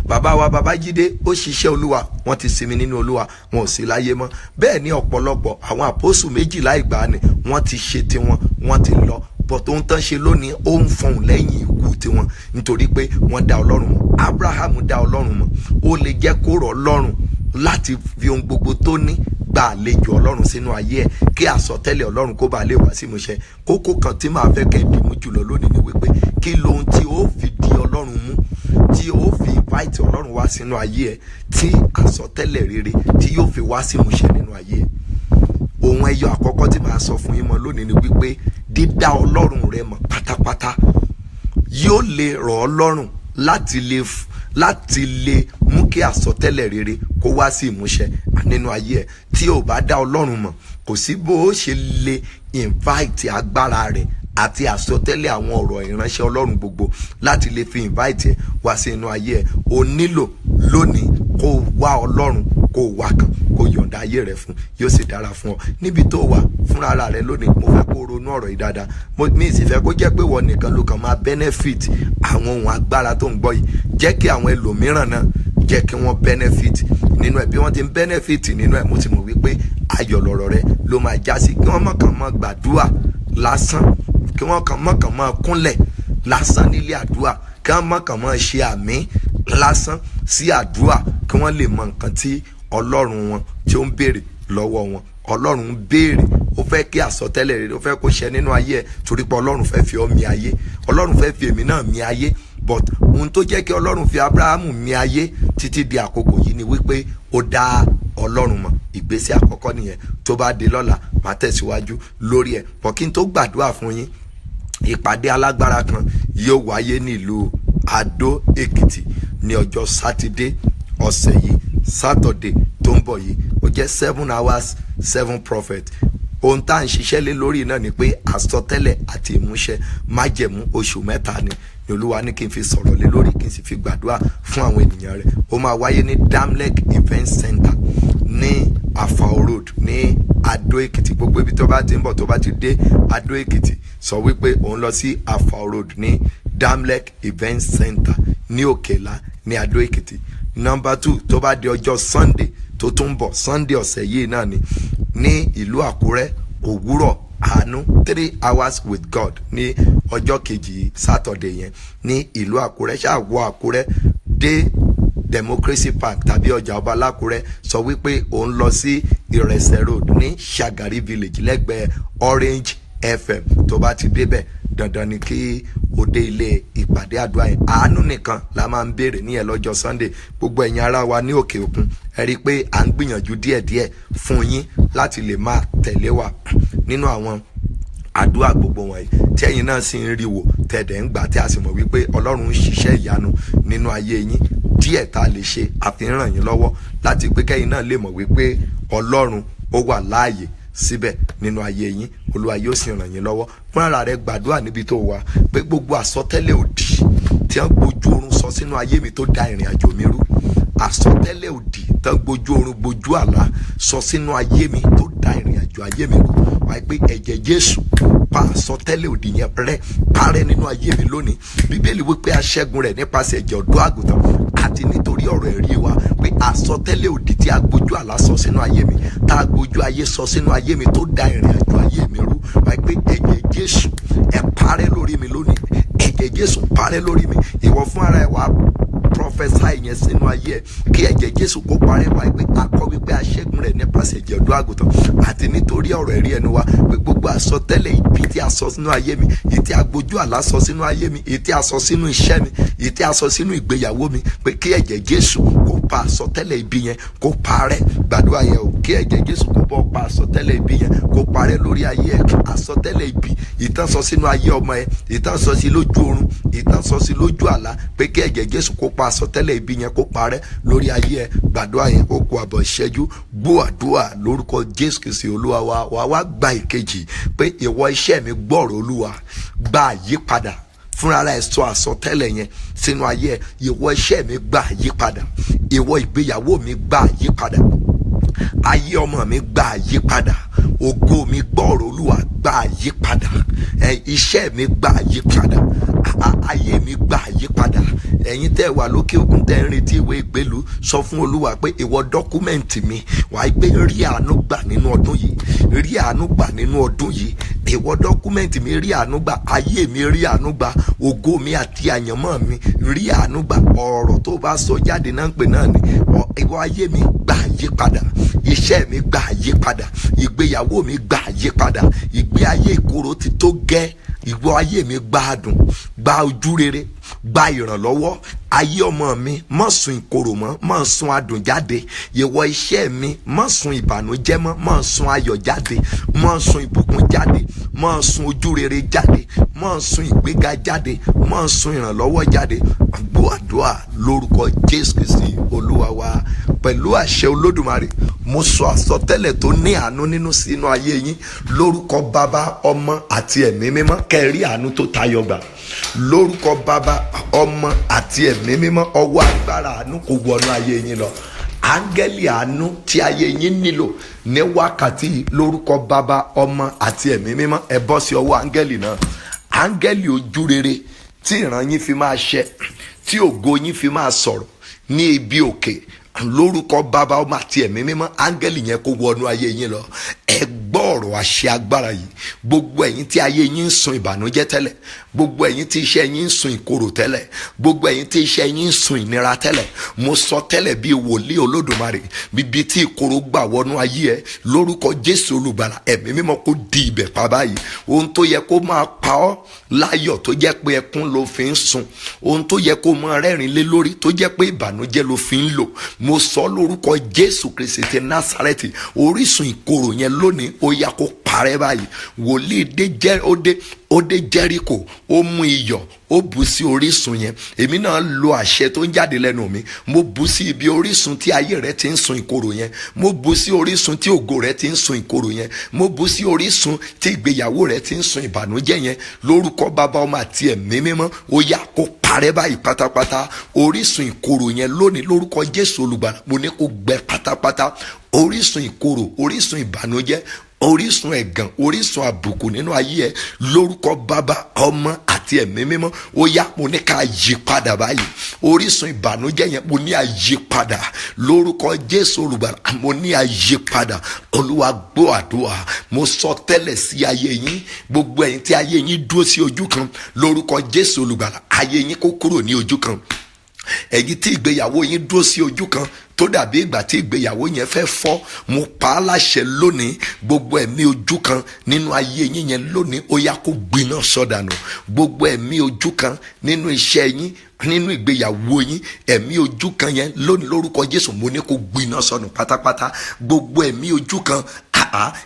Bàbá wa Babájídé, ó ṣiṣẹ́ Olúwa, wọ́n ti sinmi nínú Olúwa, wọn ò sí láyé mọ́. Bẹ́ẹ̀ ni ọ̀pọ̀lọpọ̀ àwọn àpọ́sù méjìlá ìgbàanì, wọ́n ti ṣe tiwọn, wọ́n ti lọ. Bọ̀ tó ń tán ṣe lónìí, ó ń fọhùn lẹ́yìn ikú tiwọn nítorí pé wọ́n dá Ọlọ́run mọ̀. Abrahamu dá Ọlọ́run mọ̀, ó lè jẹ́ kó rọ̀ Ọlọ́run láti fi ohun gbogbo tó ní gba àlejò Ọlọ́run sínú ayé ẹ̀, kí àsọtẹ́lẹ̀ Ọlọ́run kó bá lè wá sí ìmúṣẹ. Kókó kan tí màá fẹ́ kẹ́ dìmú jùlọ lónìí ni wípé kí lohun tí ó fi di Ọlọ́run mú, tí ó fi invite Ọlọ́run wá sínú ayé ẹ̀, tí àsọtẹ́lẹ̀ rere tí yóò fi wá sí ìmúṣẹ nínú ayé ẹ̀. Ohun ẹyọ àkọ́kọ́ tí màá sọ fún yín mọ́ lónìí ni wípé dídá Ọlọ́run rẹ mọ̀ pátápátá yóò lè rọ̀ ọ́ lọ́rùn láti lè mú kí àsọtẹ́lẹ̀ rere kó wá sí ìmúṣẹ nínú ayé ẹ̀. Tí o bá dá Ọlọ́run mọ̀, kò sí bó o ṣe lè invite agbára rẹ̀ àti àsọtẹ́lẹ̀ àwọn ọ̀rọ̀ ìránṣẹ́ Ọlọ́run gbogbo láti lè fi invite ẹ̀ wá sí inú ayé ẹ̀. O nílò lónìí kó wá Ọlọ́run, kó wá kan, kó yọ̀ǹda ayé rẹ̀ fún, yóò sì dára fún ọ. Níbi tó wà fúnra ara rẹ̀ lónìí, mo fẹ́ kó ronú ọ̀rọ̀ yìí dáadáa. Mi sì fẹ́ kó jẹ́ pé wọ́n nìkan ló kàn máa benefit àwọn ohun agbára tó ń gbọ́ yìí. Jẹ́ kí àwọn ẹlòmíràn náà jẹ́ kí wọ́n benefit nínú ẹ̀. Bí wọ́n ti ń benefit nínú ẹ̀, mo ti mọ̀ wípé ayọ̀ lọ̀rọ̀ rẹ̀ ló máa já sí. Kí wọ́n mọ̀kàn mọ́ gbàdúrà lásán, kí wọ́n mọ̀kàn mọ́ kúnlẹ̀ lásán nílé àdúrà, kí wọ́n mọ̀kàn mọ́ ṣe àmín lásán sí àdúrà, kí wọ́n lè mọ nǹkan tí Ọlọ́run wọn tí ó ń béèrè lọ́wọ́ wọn. Ọlọ́run ń béèrè, ó fẹ́ kí àsọtẹ́lẹ̀ rere, ó fẹ́ kó ṣẹ nínú ayé ẹ̀, torí pé Ọlọ́run fẹ́ fi ọ́ mi ayé, Ọlọ́run fẹ́ fi èmi náà mi ayé. But ohun tó jẹ́ kí Ọlọ́run fi Abrahamu mi ayé títí di àkókò yìí ni wípé ó dá Ọlọ́run mọ̀. Ìgbésẹ̀ àkọ́kọ́ nìyẹn. Tó bá di lọ́la, màá tẹ̀síwájú lórí ẹ̀. Bọ̀ kí n tó gbàdúrà fún yín, ìpàdé alágbára kan yóò wáyé nílùú Adó Èkìtì ní ọjọ́ Sátidé ọ̀sẹ̀ yìí, Sátọ̀dé tó ń bọ̀ yìí. Ó jẹ́ 7 hours 7 prophet. ohun tá à ń ṣiṣẹ́ lé lórí náà ni pé àsọtẹ́lẹ̀ àti ìmúṣẹ májẹ̀mú oṣù mẹ́ta ni Olúwa ní kí n fi sọ̀rọ̀ lé lórí kí n sì fi gbàdúrà fún àwọn ènìyàn rẹ̀. Ó máa wáyé ní Damlek Event Center ní Afao Road ní Adó Èkìtì. Gbogbo ibi tó bá ti ń bọ̀ tó bá ti dé Adó Èkìtì sọ wípé òun lọ sí Afao Road ní Damlek Event Center ní Òkèlá ní Adó Èkìtì. Number 2 tó bá di ọjọ́ Sunday tó tún ń bọ̀, Sunday ọ̀sẹ̀ yìí náà ni ní ìlú Àkúrẹ́, òwúrọ̀ àánú 3 hours with God ní ọjọ́ kejì Saturday yẹn ní ìlú Àkúrẹ́. Ṣáà wọ Àkúrẹ́ dé Democracy Park tàbí ọjà ọba l'Ákúrẹ́, sọ wípé òun lọ sí Ìrẹsẹ̀ Road ní Shagari Village lẹ́gbẹ̀ẹ́ Orange FM. Tó bá ti débẹ̀ dandan ni kí o dé ilé ìpàdé àdúrà yẹn. Àánú nìkan la máa ń béèrè ní ẹ lọ́jọ́ Sunday. Gbogbo ẹ̀yin ará wa ní òkè òkun, ẹ rí i pé à ń gbìyànjú díẹ̀díẹ̀ fún yín láti lè máa tẹ̀lé wa nínú àwọn àdúrà gbogbo wọ̀nyí tí ẹ̀yin náà sì ń rí wò tẹ̀dẹ̀ ń gbà tí a sì mọ̀ wípé Ọlọ́run ń ṣiṣẹ́ ìyanu nínú ayé yín. Díẹ̀ tá a lè ṣe àfi ń ràn yín lọ́wọ́ láti pé kẹ́yin náà lè mọ̀ wípé Ọlọ́run ó wà láàyè síbẹ̀ nínú ayé yín. Olúwa yóò sì ràn yín lọ́wọ́. Fúnra rẹ̀ gbàdúrà níbi tó wà pé gbogbo àsọtẹ́lẹ̀ òdì tí wọ́n gbójú oorun sọ sínú ayé mi tó da ìrìn àjò mi rú, àsọtẹ́lẹ̀ òdì tí wọ́n gbójú oorun gbójú àlá sọ sínú ayé mi tó da ìrìn àjò ayé mi rú, wáyé pé ẹ̀jẹ̀ Jésù pa àsọtẹ́lẹ̀ òdì yẹn rẹ́ parẹ́ nínú ayé mi lónìí. Bíbélì wípé aṣẹ́gun rẹ̀ nípasẹ̀ ẹ̀jẹ̀ ọ̀dọ́ àgùntàn àti nítorí ọ̀rọ̀ ẹ̀rí wa pé àsọtẹ́lẹ̀ òdì tí a gbójú àlá sọ sínú ayé mi, tá a gbójú ayé sọ sínú ayé mi tó da ìrìn àjò ayé mi rú, wáyé pé ẹ̀jẹ̀ Jésù ẹ parẹ́ lórí mi lónìí. Ẹ̀jẹ̀ Jésù parẹ́ lórí mi. Ìwọ fún ara ẹ wá prophesy yẹn sínú ayé ẹ kí ẹ̀jẹ̀ Jésù kó parẹ́ wá pé akọ wípé aṣẹ́gun rẹ̀ nípasẹ̀ ẹ̀jẹ̀ ọ̀dọ́ àgùntàn àti nítorí ọ̀rọ̀ ẹ̀rí ẹnu wa pé gbogbo àsọtẹ́lẹ̀ ibi tí a sọ sínú ayé mi, èyí tí a gbójú àlá sọ sínú ayé mi, èyí tí a sọ sínú iṣẹ́ mi, èyí tí a sọ sínú ìgbéyàwó mi, pé kí ẹ̀jẹ̀ Jésù kó pa àsọtẹ́lẹ̀ ibi yẹn kó parẹ́. Gbàdúrà yẹn o, kí ẹ̀jẹ̀ Jésù kó bọ́ pa àsọtẹ́lẹ̀ ibi yẹn kó parẹ́ lórí ayé ẹ. Àsọtẹ́lẹ̀ ibi ìtàn sọ sínú ayé ọmọ ẹ, ìtàn sọ sí lójú oorun, ìtàn sọ sí lójú àlá, pé kí ẹ̀jẹ̀ Jésù kó pa àsọtẹ́lẹ̀ ibi yẹn kó parẹ́ lórí ayé ẹ. Gbàdúrà yẹn ó kù àbọ̀ ìṣẹ́jú. Gbọ́ àdúrà lórúkọ Jésù Kristi Olúwa wa. Wà wá gba ìkejì pé ìwọ iṣẹ́ mi gbọ́rọ̀ Olúwa, gba àyípadà. Fúnra rẹ̀ sọ àsọtẹ́lẹ̀ yẹn sínú ayé ẹ. Ìwọ iṣẹ́ mi gba àyípadà, ìwọ ìgbéyàwó mi gba àyípadà, ayé ọmọ mi gba àyípadà, ògo mi gbọ́rọ̀ Olúwa gba àyípadà, iṣẹ́ mi gba àyípadà, ayé mi gba àyípadà. Ẹ̀yin tẹ́ wà lókè òkun tẹ́ ń retí ìwé ìgbélú, sọ fún Olúwa pé ìwọ dọ́kúmẹ̀ntì mi wàá gbé rí àánú gbà nínú ọdún yìí, rí àánú gbà nínú ọdún yìí. Ìwọ dọ́kúmẹ̀ntì mi rí àánú gbà, ayé mi rí àánú gbà, ògo mi àti àyànmọ́ mi rí àánú gbà. Ọ̀rọ̀ tó bá sọ jáde náà ń pè náà ni ìwọ ayé mi gba àyípadà, iṣẹ́ mi gba àyípadà, ìgbéyàwó mi gba àyípadà, ìgbé ayé ìkorò ti tó gẹ́. Ìwọ ayé mi gba adùn, gba ojú rere, gba ìrànlọ́wọ́. Ayé ọmọ mi má sun ìkorò mọ́, má sun adùn jáde. Ìwọ iṣẹ́ mi má sun ìbànújẹ́ mọ́, má sun ayọ̀ jáde, má sun ìbùkún jáde, má sun ojú rere jáde, má sun ìgbéga jáde, má sun ìrànlọ́wọ́ jáde. Gbọ́ àdúrà lórúkọ Jésù Kristi Olúwa wa. Pẹ̀lú àṣẹ Olódùmarè, mo sọ àsọtẹ́lẹ̀ tó ní àánú nínú sínú ayé yín lórúkọ Bàbá, Ọmọ àti Ẹ̀mí Mímọ́. Kẹ́rí àánú tó tayọ gbà lórúkọ Bàbá, Ọmọ àti Ẹ̀mí Mímọ́. Ọwọ́ agbára àánú kò wọnú ayé yín lọ. Áńgẹ́lì àánú tí ayé yín nílò ní wákàtí lórúkọ Bàbá, Ọmọ àti Ẹ̀mí Mímọ́. Ẹ bọ́ sí ọwọ́ áńgẹ́lì náà. Áńgẹ́lì ojú rere tí ìran yín fi máa ṣẹ, tí ògo yín fi máa sọ̀rọ̀ ní ibi òkè lórúkọ Bàbá, Ọmọ àti Ẹ̀mí Mímọ́. Áńgẹ́lì yẹn kó wọnú ayé yín lọ. Ẹ gbọ́ ọ̀rọ̀ àṣẹ agbára yìí. Gbogbo ẹ̀yin tí ayé yín ń sun ìbànújẹ́ tẹ́lẹ̀, gbogbo ẹ̀yin tí iṣẹ́ yín ń sun ìkorò tẹ́lẹ̀, gbogbo ẹ̀yin tí iṣẹ́ yín ń sun ìnira tẹ́lẹ̀, mo sọ tẹ́lẹ̀ bí wòlíì Olódùmarè, bíbi tí ìkorò gbà wọnú ayé ẹ lórúkọ Jésù Olùgbàlà. Ẹ̀mí Mímọ́ kó di ibẹ̀ pa báyìí. Ohun tó yẹ kó máa pa ọ́ láyọ̀ tó jẹ́ pé ẹkún ló fi ń sun, ohun tó yẹ kó máa rẹ́rìn lé lórí tó jẹ́ pé ìbànújẹ́ ló fi ń lò, mo sọ lórúkọ Jésù Kristi ti Násárẹ́tì, orísun ìkorò yẹn lónìí ó yá kó parẹ́ báyìí. Wòlíì ó dé Jẹ́ríkò, ó mú iyọ̀ ó bù sí orísun yẹn. Èmi náà lo àṣẹ tó ń jáde lẹ́nu mi, mo bù sí ibi orísun tí ayé rẹ ti ń sun ìkorò yẹn, mo bù sí orísun tí ògo rẹ ti ń sun ìkorò yẹn, mo bù sí orísun tí ìgbéyàwó rẹ ti ń sun ìbànújẹ́ yẹn. Lórúkọ Bàbá, Ọmọ àti Ẹ̀mí Mímọ́, ó yá kó parẹ́ báyìí pátápátá. Orísun ìkorò yẹn lónìí lórúkọ Jésù Olùgbàlà, mo ní kó gbẹ pátápátá. Orísun ìkorò, orísun ìbànújẹ́, orísun ẹ̀gàn, orísun àbùkù nínú ayé ẹ, lórúkọ Bàbá, Ọmọ àti Ẹ̀mí Mímọ́, ó yá mo ní ká yí padà báyìí. Orísun ìbànújẹ́ yẹn mo ní àyí padà lórúkọ Jésù Olùgbàlà, mo ní àyí padà. Olúwa gbọ́ àdúrà, mo sọ tẹ́lẹ̀ sí ayé yín, gbogbo ẹ̀yin tí ayé yín dúró sí ojú kan, lórúkọ Jésù Olùgbàlà, ayé yín kó kúrò ní ojú kan. Ẹ̀yin tí ìgbéyàwó yín dúró sí ojú kan tó dàbí ìgbà tí ìgbéyàwó yẹn fẹ́ fọ́, mo pa á láṣẹ lónìí, gbogbo ẹ̀mí ojú kan nínú ayé yín yẹn lónìí, ó yá kó gbiná sọdànù. Gbogbo ẹ̀mí ojú kan nínú iṣẹ́ yín, nínú ìgbéyàwó yín, ẹ̀mí ojú kan yẹn lónìí lórúkọ Jésù, mo ní kó gbiná sọnù pátápátá. Gbogbo ẹ̀mí ojú kan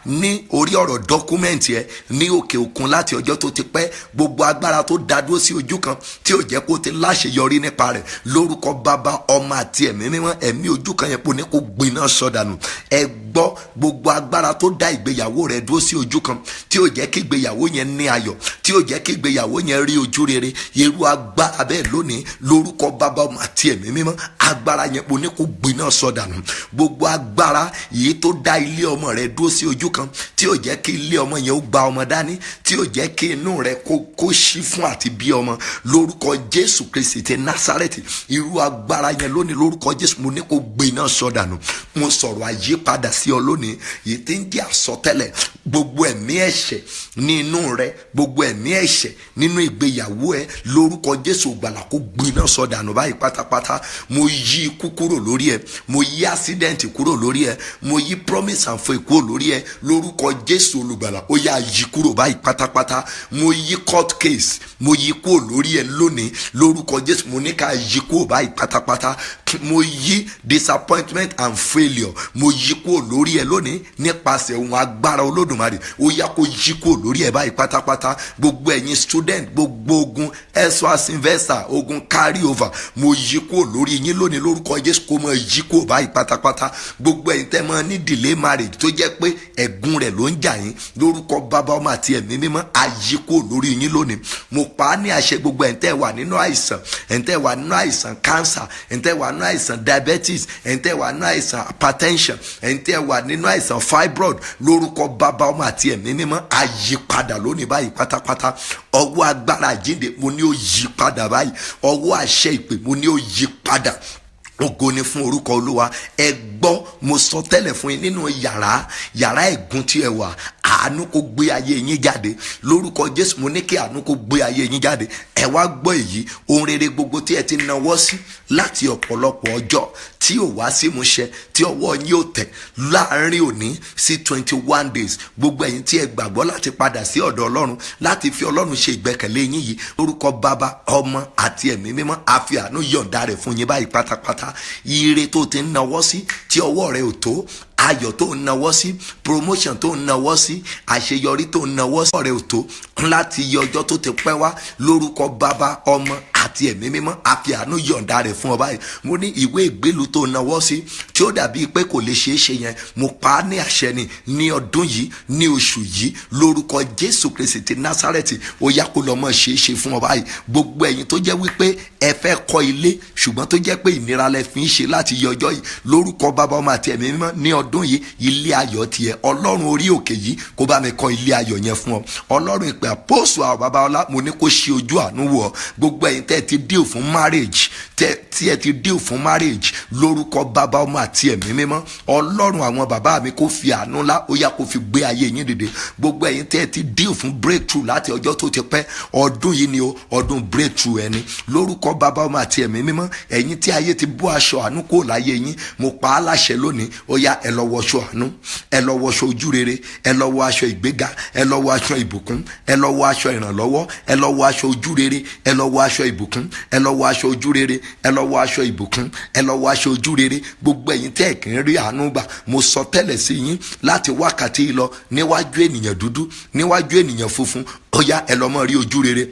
ní orí ọ̀rọ̀ dọ́kúmẹ́ǹtì ẹ ní òkè òkun láti ọjọ́ tó ti pẹ́, gbogbo agbára tó dádúró sí ojú kan tí ò jẹ́ kó ti láṣeyọrí nípa rẹ̀, lórúkọ Bàbá, Ọmọ àti Ẹ̀mí Mímọ́, ẹ̀mí ojú kan yẹn ní kó gbiná sọdànù. Ẹ gbọ́, gbogbo agbára tó dá ìgbéyàwó rẹ dúró sí ojú kan tí ò jẹ́ kí ìgbéyàwó yẹn ní ayọ̀, tí ò jẹ́ kí ìgbéyàwó yẹn rí ojú rere, irú agbára bẹ́ẹ̀ lónìí lórúkọ Bàbá, Ọmọ àti Ẹ̀mí Mímọ́, agbára yẹn ní kó gbiná sọdànù. Gbogbo agbára yìí tó dá ilé ọmọ rẹ dúró sí ojú kan tí ò jẹ́ kí ilé ọmọ yẹn ó gba ọmọ dání, tí ò jẹ́ kí inú rẹ kó ṣí fún àti bí ọmọ, lórúkọ Jésù Kristi ti Násárẹ́tì, irú agbára yẹn lónìí lórúkọ Jésù, mo ní kó gbiná sọdànù. Mo sọ̀rọ̀ àyípadà sí ọ lónìí, èyí tí ń jẹ́ àsọtẹ́lẹ̀. Gbogbo ẹ̀mí ẹ̀ṣẹ̀ ní inú rẹ, gbogbo ẹ̀mí ẹ̀ṣẹ̀ nínú ìgbéyàwó ẹ, lórúkọ Jésù Olùgbàlà, kó gbiná sọdànù báyìí pátápátá. Mo yí ikú kúrò lórí ẹ, mo yí accident kúrò lórí ẹ, mo yí promise and faith kúrò lórí ẹ, lórúkọ Jésù Olùgbàlà, ó yá yí kúrò báyìí pátápátá. Mo yí court case, mo yí kúrò lórí ẹ lónìí lórúkọ Jésù, mo ní ká yí kúrò báyìí pátápátá. Mo yí disappointment and failure, mo yí kúrò lórí ẹ lónìí nípasẹ̀ ohun agbára Olódùmarè, ó yá kó yí kúrò lórí ẹ báyìí pátápátá. Gbogbo ẹ̀yin student, gbogbo ogun SOS investor, ogun carry over, mo yí kúrò lórí yín lónìí lórúkọ Jésù, kó mọ yí kúrò báyìí pátápátá. Gbogbo ẹ̀yin tẹ́ mọ ní delay marriage tó jẹ́ pé ẹ̀gún rẹ̀ ló ń jà yín, lórúkọ Bàbá, Ọmọ àti Ẹ̀mí Mímọ́, ayí kúrò lórí yín lónìí. Mo pa á ní àṣẹ, gbogbo ẹ̀yin tẹ́ wà nínú àìsàn, ẹ̀yin tẹ́ wà nínú àìsàn cancer, ẹ̀yin tẹ́ wà nínú àìsàn diabetes, ẹ̀yin tẹ́ wà nínú àìsàn hypertension, ẹ̀yin tẹ́ wà nínú àìsàn fibroid, lórúkọ Bàbá, Ọmọ àti Ẹ̀mí Mímọ́, àyípadà lónìí báyìí pátápátá. Ọwọ́ agbára àjíǹde, mo ní ó yí padà báyìí. Ọwọ́ àṣẹ ìpè, mo ní ó yí padà. Ògo ni fún orúkọ Olúwa. Ẹ gbọ́, mo sọ tẹ́lẹ̀ fún yín nínú yàrá ẹ̀gún tí ẹ wà, àánú kó gbé ayé yín jáde lórúkọ Jésù. Mo ní kí àánú kó gbé ayé yín jáde. Ẹ wá gbọ́ èyí, ohun rere gbogbo tí ẹ ti nawọ́ sí láti ọ̀pọ̀lọpọ̀ ọjọ́ tí ò wá sí ìmúṣẹ, tí ọwọ́ yín ò tẹ̀ láàrin òní sí 21 days, gbogbo ẹ̀yin tí ẹ gbàgbọ́ láti padà sí ọ̀dọ̀ Ọlọ́run, láti fi Ọlọ́run ṣe ìgbẹ́kẹ̀lé yín yìí, lórúkọ Bàbá, Ọmọ àti Ẹ̀mí Mímọ́, a fi àánú yọ̀ǹda rẹ̀ fún yín báyìí pátápátá. Ire tó ti ń nawọ́ sí tí ọwọ́ rẹ̀ ò tó, ayọ̀ tó ń nawọ́ sí, promotion tó ń nawọ́ sí, àṣeyọrí tó ń nawọ́ sí, ọ̀rẹ́ ò tó láti yọ ọjọ́ tó ti pẹ́ wá, lórúkọ Bàbá, Ọmọ àti Ẹ̀mí Mímọ́, a fi àánú yọ̀ǹda rẹ̀ fún ọ báyìí. Mo ní ìwé ìgbélu tó nawọ́ sí tí ó dàbí pé kò lè ṣeé ṣe yẹn, mo pa á ní àṣẹ ni ní ọdún yìí, ní oṣù yìí, lórúkọ Jésù Kristi ti Násárẹ́tì, ó yá kó lọ mọ́ ṣeé ṣe fún ọ báyìí. Gbogbo ẹ̀yin tó jẹ́ wípé ẹ fẹ́ kọ́ ilé ṣùgbọ́n tó jẹ́ pé ìnira lẹ fi ń ṣe láti yọ ọjọ́ yìí, lórúkọ Bàbá, Ọmọ àti Ẹ̀mí Mímọ́, ní ọdún yìí, ilé ayọ̀ tiẹ̀, Ọlọ́run orí òkè yìí kó bá mi kọ́ ilé ayọ̀ yẹn fún ọ. Ọlọ́run ìpè àpòsù àwọn bàbá ọlá, mo ní kó ṣe ojú àánú wò ọ. Gbogbo ẹ̀yin tẹ́ ti deal fún marriage, tí ẹ ti deal fún marriage, lórúkọ Bàbá, Ọmọ àti Ẹ̀mí Mímọ́, Ọlọ́run àwọn bàbá mi kó fi àánú ńlá, ó yá kó fi gbé ayé yín dìde. Gbogbo ẹ̀yin tẹ́ ti deal fún breakthrough láti ọjọ́ tó ti pẹ́, ọdún yìí ni o, ọdún breakthrough ẹni, lórúkọ Bàbá, Ọmọ àti Ẹ̀mí Mímọ́. Ẹ̀yin tí ayé ti bú aṣọ àánú kó láyé yín, mo pa á láṣẹ lónìí, ó yá ẹ lọ wọṣọ àánú, ẹ lọ wọṣọ ojú rere, ẹ lọ wọ aṣọ ìgbéga, ẹ lọ wọ aṣọ ìbùkún, ẹ lọ wọ aṣọ ìrànlọ́wọ́, ẹ lọ wọ aṣọ ojú rere, ẹ lọ wọ aṣọ ìbùkún, ẹ lọ wọ aṣọ ojú rere, ẹ lọ wọ aṣọ ìbùkún, ẹ lọ wọ aṣọ ojú rere. Gbogbo ẹ̀yin tẹ́ ẹ̀ kì í rí àánú gbà, mo sọ tẹ́lẹ̀ sí yín láti wákàtí lọ, níwájú ènìyàn dúdú, níwájú ènìyàn funfun, ó yá ẹ lọ mọ́ rí ojú rere.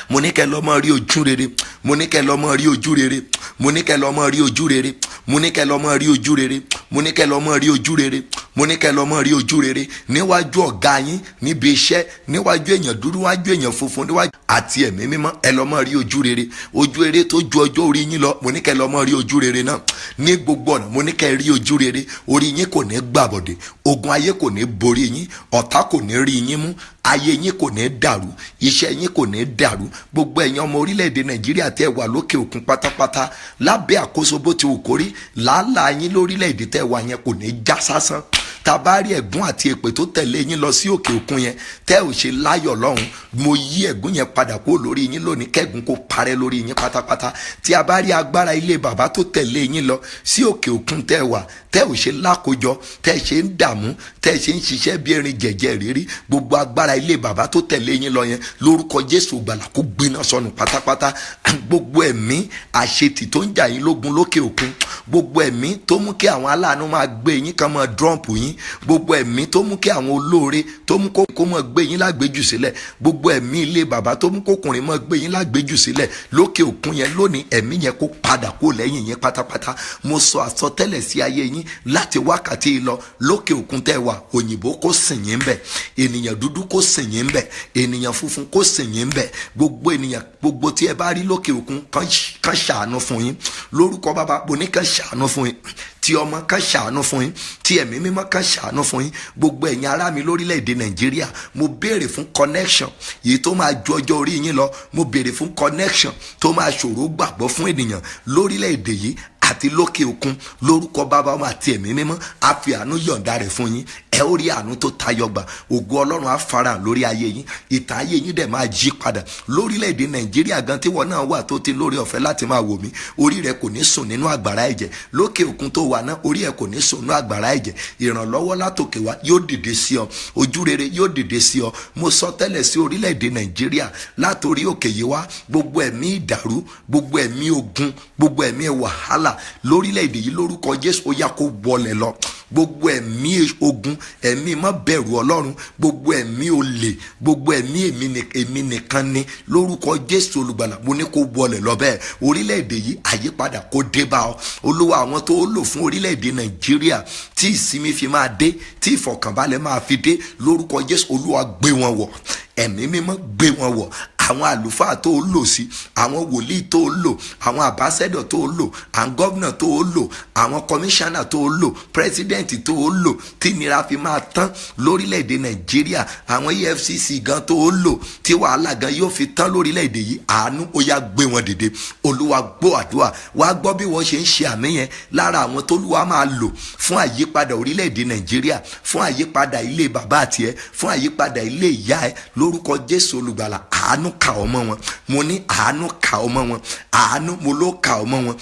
mo ní kẹ́ lọ mọ́ rí ojú rere, mo ní kẹ́ lọ mọ́ rí ojú rere, mo ní kẹ́ lọ mọ́ rí ojú rere, mo ní kẹ́ lọ mọ́ rí ojú rere, mo ní kẹ́ lọ mọ́ rí ojú rere, mo ní kẹ́ lọ mọ́ rí ojú rere níwájú ọ̀gá yín níbi iṣẹ́, níwájú èèyàn dúdú, níwájú èèyàn funfun, níwájú àti ẹ̀mí mímọ́. Ẹ lọ mọ́ rí ojú rere, ojú rere tó ju ọjọ́ orí yín lọ. Mo ní kẹ́ lọ mọ́ rí ojú rere náà ní gbogbo ọ̀nà. Mo ní kẹ́ rí ojú rere, orí yín kò ní gbàbọ̀dẹ̀, ogun ayé kò ní borí yín, ọ̀tá kò ní rí yín mú, ayé yín kò ní dàrú, iṣẹ́ yín kò ní dàrú. Gbogbo ẹ̀yin ọmọ orílẹ̀-èdè Nàìjíríà tẹ́ wà lókè òkun pátápátá lábẹ́ àkóso bó ti wù kórí, làálàá yín lórílẹ̀-èdè tẹ́ wà yẹn kò ní já sásán. Tabari ẹ̀gún àti èpè tó tẹ̀lé yín lọ sí òkè òkun yẹn tẹ́ ò ṣe láyọ̀ lọ́hùn, mo yí ẹ̀gún yẹn padà kó lórí yín lónìí, kẹ́gún kó parẹ́ lórí yín pátápátá. Tí a bá rí agbára ilé bàbá tó tẹ̀lé yín lọ sí òkè òkun tẹ́ wà, tẹ́ ò ṣe lákòjọ, tẹ́ ṣe ń dààmú, tẹ́ ṣe ń ṣiṣẹ́ bí erin jẹ̀jẹ̀ rírí, gbogbo agbára ilé bàbá tó tẹ̀lé yín lọ yẹn lórúkọ Jésù gbàlà kó gbiná sọnù pátápátá. Gbogbo ẹ̀mí àṣetì tó ń jà yín lógun lókè òkun, gbogbo ẹ̀mí tó mú kí àwọn aláàánú máa gbé yín kan máa dọ́ǹpù yín, gbogbo ẹ̀mí tó mú kí àwọn olóore tó mú kó máa gbé yín lágbèjù sílẹ̀, gbogbo ẹ̀mí ilé bàbá tó mú kókùnrin máa gbé yín lágbèjù sílẹ̀ lókè òkun yẹn lónìí, ẹ̀mí yẹn kó padà kó lẹ́yìn yín pátápátá. Mo sọ àsọtẹ́lẹ̀ sí ayé yín láti wákàtí lọ lókè òkun tẹ́ wà, òyìnbó kó sìn yín bẹ̀, ènìyàn dúdú kó sìn yín bẹ̀, ènìyàn funfun kó sìn yín bẹ̀, gbogbo ènìyàn gbogbo tí ẹ bá rí lókè òkun kan ṣàánú fún yín lórúkọ bàbá. Mo ní kan ṣàánú fún yín, tí ọmọ kan ṣàánú fún yín, tí ẹ̀mí mímọ́ kan ṣàánú fún yín. Gbogbo ẹ̀yin ará mi lórílẹ̀‐èdè Nàìjíríà, mo béèrè fún connection èyí tó máa ju ọjọ́ orí yín lọ, mo béèrè fún connection tó máa ṣòro gbàgbọ́ fún ènìyàn lórílẹ̀‐èdè yìí àti lókè òkun lórúkọ bàbá ọmọ àti ẹ̀mí mímọ́. A fi àánú yọ̀ǹda rẹ̀ fún yín, ẹ ó rí àánú tó tayọ gbà, ògo Ọlọ́run á farahàn lórí ayé yín, ìtàn ayé yín dẹ̀ máa yí padà. Lórílẹ̀‐èdè Nàìjíríà gan tí wọn náà wà tó ti lórí ọ̀fẹ́ láti máa wò mí, orí rẹ kò ní sùn nínú àgbàrá ẹ̀jẹ̀. Lókè òkun tó wà náà, orí ẹ kò ní sùn nínú àgbàrá ẹ̀jẹ̀. Ìrànlọ́wọ́ látòkè wá yóò dìde sí ọ, ojú rere yóò dìde sí ọ. Mo sọ tẹ́lẹ̀ sí orílẹ̀‐èdè Nàìjíríà látòrí òkè yìí wá, gbogbo ẹ̀mí ìdàrú, gbogbo ẹ̀mí ogun, gbogbo ẹ̀mí wàhálà lórílẹ̀‐èdè yìí lórúkọ Jésù ó yá kó wọlẹ̀ lọ. Gbogbo ẹ̀mí ogun, ẹ̀mí má bẹ̀rù Ọlọ́run, gbogbo ẹ̀mí olè, gbogbo ẹ̀mí èmi nìkan ni lórúkọ Jésù olùgbàlà, mo ní kó wọlẹ̀ lọ bẹ́ẹ̀. Orílẹ̀-èdè yìí àyípadà kó dé bá ọ. Olúwa, àwọn tó lò fún orílẹ̀-èdè Nàìjíríà tí ìsinmi fi máa dé, tí ìfọ̀kànbalẹ̀ máa fi dé lórúkọ Jésù, Olúwa gbé wọn wọ̀, ẹ̀mí mímọ́ gbé wọn wọ̀. Àwọn àlùfáà tó lò sí, àwọn wòlíì tó lò, àwọn àbáṣẹ́dọ̀ tó lò, àwọn gọ́vnà tó lò, àwọn kọmíṣánná tó lò, pírẹsidẹ́ǹtì tó lò, tí nira fi máa tán lórílẹ̀‐èdè Nàìjíríà, àwọn EFCC gan tó lò, tí wàhálà gan yóò fi tán lórílẹ̀‐èdè yìí. Àánú ó yá gbé wọn dìde. Olúwa gbọ́ àdúrà, wàá gbọ́ bí wọ́n ṣe ń ṣe àmì yẹn lára àwọn t'Olúwa máa lò fún àyípadà orílẹ̀‐èdè Nàìjíríà, fún àyípadà ilé bàbá àti ẹ, fún àyípadà ilé ìyá ẹ lórúkọ Jésù olùgbàlà. Àánú kà ọmọ wọn, mo ní àánú kà ọmọ wọn, àánú mo ló kà ọmọ wọn,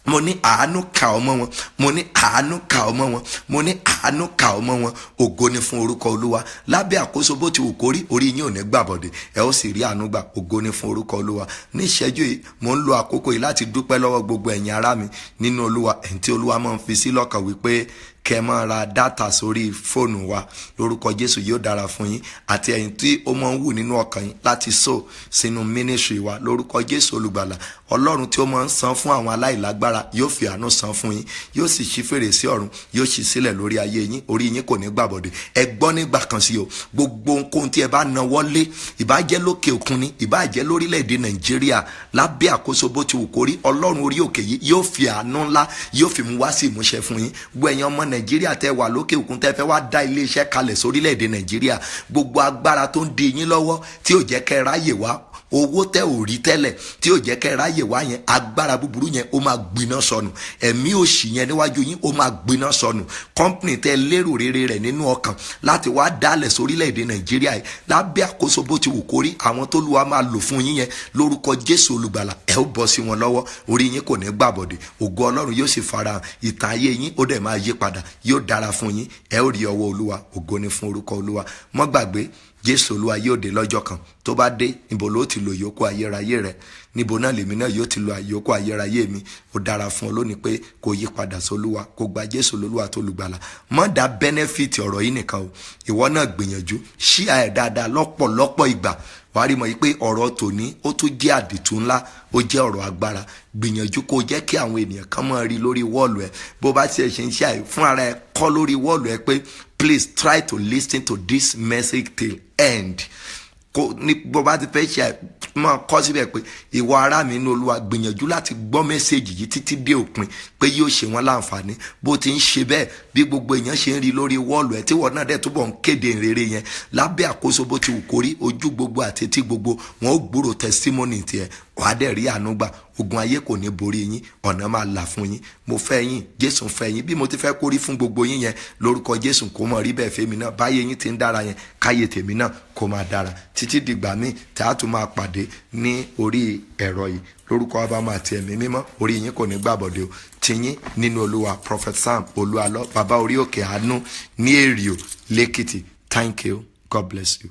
mo ní àánú kà ọmọ wọn, mo ní àánú kà ọmọ wọn, mo ní àánú kà ọmọ wọn. Ògo ni fún orúkọ Olúwa. Lábẹ́ àkóso bó ti wù kórí, orí yín ò ní gbàbọ̀dẹ̀, ẹ ó sì rí àánú gbà. Ògo ni fún orúkọ Olúwa. Ní ìṣẹ́jú yìí mo ń lo àkókò yìí láti dúpẹ́ lọ́wọ́ gbogbo ẹ̀yin ará mi nínú Olúwa, ẹ̀yin tí Olúwa máa ń fi sí lọ́kàn wípé kẹ́ máa ra dátà sórí fóònù wa lórúkọ Jésù yóò dára fún yín, àti ẹ̀yin tí ó máa ń wù nínú ọkàn yín láti sow sínú ministry wa lórúkọ Jésù olùgbàlà. Ọlọ́run tí ó máa ń san fún àwọn aláìlágbára yóò fi àánú san fún yín, yóò sì ṣí fèrèsé ọ̀run, yóò ṣí sílẹ̀ lórí ayé yín, orí yín kò ní gbàbọ̀dẹ̀. Ẹ gbọ́ nígbà kan sí o, gbogbo ohunkóhun tí ẹ bá nawọ́ lé, ìbájẹ́ lókè òkun ni, ìbájẹ́ lórílẹ̀‐èdè Nàìjíríà, lábẹ́ àkóso bó ti wù kórí, Ọlọ́run orí òkè yìí yóò fi àánú ńlá yóò fi mú wá sí ìmúṣẹ fún yín. Gbogbo ẹ̀yin ọmọ Nàìjíríà tẹ́ wà lókè òkun tẹ́ fẹ́ wá dá ilé iṣẹ́ kalẹ̀ sórílẹ̀‐èdè Nàìjíríà, gbogbo agbára tó ń di yín lọ́wọ́ tí ò jẹ́ kẹ́ ráyè wá, owó tẹ́ ò rí tẹ́lẹ̀ tí ò jẹ́ kẹ́ ráyè wá yẹn, agbára búburú yẹn ó máa gbiná sọnù. Ẹ̀mí òṣì yẹn níwájú yín ó máa gbiná sọnù. Kọ́ńpìnì tẹ́ lérò rere rẹ̀ nínú ọkàn láti wá dálẹ̀ sórílẹ̀‐èdè Nàìjíríà yìí, lábẹ́ àkóso bó ti wù kórí, àwọn tó Olúwa máa lò fún yín yẹn lórúkọ Jésù olùgbàlà, ẹ ó bọ́ sí wọn lọ́wọ́, orí yín kò ní gbàbọ̀dẹ̀. Ògo Ọlọ́run yóò sì farahàn, ìtàn ayé yín ó dẹ̀ máa yí padà, yóò dára fún yín, ẹ ó rí ọwọ́ Olúwa. Ògo ni fún orúkọ Olúwa. Mọ́ gbàgbé, Jésù Olúwa yóò dé lọ́jọ́ kan. Tó bá dé, níbo ló ti lo ìyókù ayérayé rẹ? Níbo náà lèmi náà yóò ti lo ìyókù ayérayé mi? Ó dára fún ọ lónìí pé kó yí padà sólúwa, kó gba Jésù lólúwa tó lùgbàlà. Má dá benefit ọ̀rọ̀ yìí nìkan o, ìwọ náà gbìyànjú share ẹ̀ dáadáa lọ́pọ̀lọpọ̀ ìgbà wàá rí mọ̀ yìí pé ọ̀rọ̀ tòní ó tún jẹ́ àdìtú ńlá, ó jẹ́ ọ̀rọ̀ agbára. Gbìyànjú kó jẹ́ kí àwọn ènìyàn kan máa rí lórí wọ́ọ̀lù ẹ̀. Bó bá tiẹ̀ ṣe ń ṣe àì fún ara ẹ̀ kọ́ lórí wọ́ọ̀lù ẹ̀ pé please try to listen to this message till end. Kó ní bó bá ti fẹ́ ṣe máa kọ́ síbẹ̀ pé ìwọ ará mi nínú Olúwa, gbìyànjú láti gbọ́ mẹ́sẹ̀gì yìí títí dé òpin pé yóò ṣe wọ́n láǹfààní. Bó ti ń ṣe bẹ́ẹ̀, bí gbogbo èèyàn ṣe ń rí lórí wọ́ọ̀lù ẹ̀ tí wọ́n náà dẹ̀ túbọ̀ ń kéde ìrere yẹn lábẹ́ àkóso bó ti wù kórí, ojú gbogbo àti etí gbogbo wọn ó gbúrò testimony tiẹ̀, wàá dẹ̀ rí àánú gbà. Ogun ayé kò ní borí yín, ọ̀nà máa là fún yín. Mo fẹ́ yín, Jésù fẹ́ yín. Bí mo ti fẹ́ kórí fún gbogbo yín yẹn lórúkọ Jésù, kó mọ̀ rí bẹ́ẹ̀ fẹ́mi náà. Báyé yín ti ń dára yẹn, káyé tèmi náà kó máa dára. Títí dìgbà míì tí a tún máa pàdé ní orí ẹ̀rọ yìí lórúkọ Baba àti Ẹ̀mí Mímọ́, orí yín kò ní gbàbọ̀dé o. Tiyín nínú Olúwa, Prophet Sam Olúalọ, bàbá orí òkè àánú ní Èrìò, Lẹ́kìtì. Thank you. God bless you.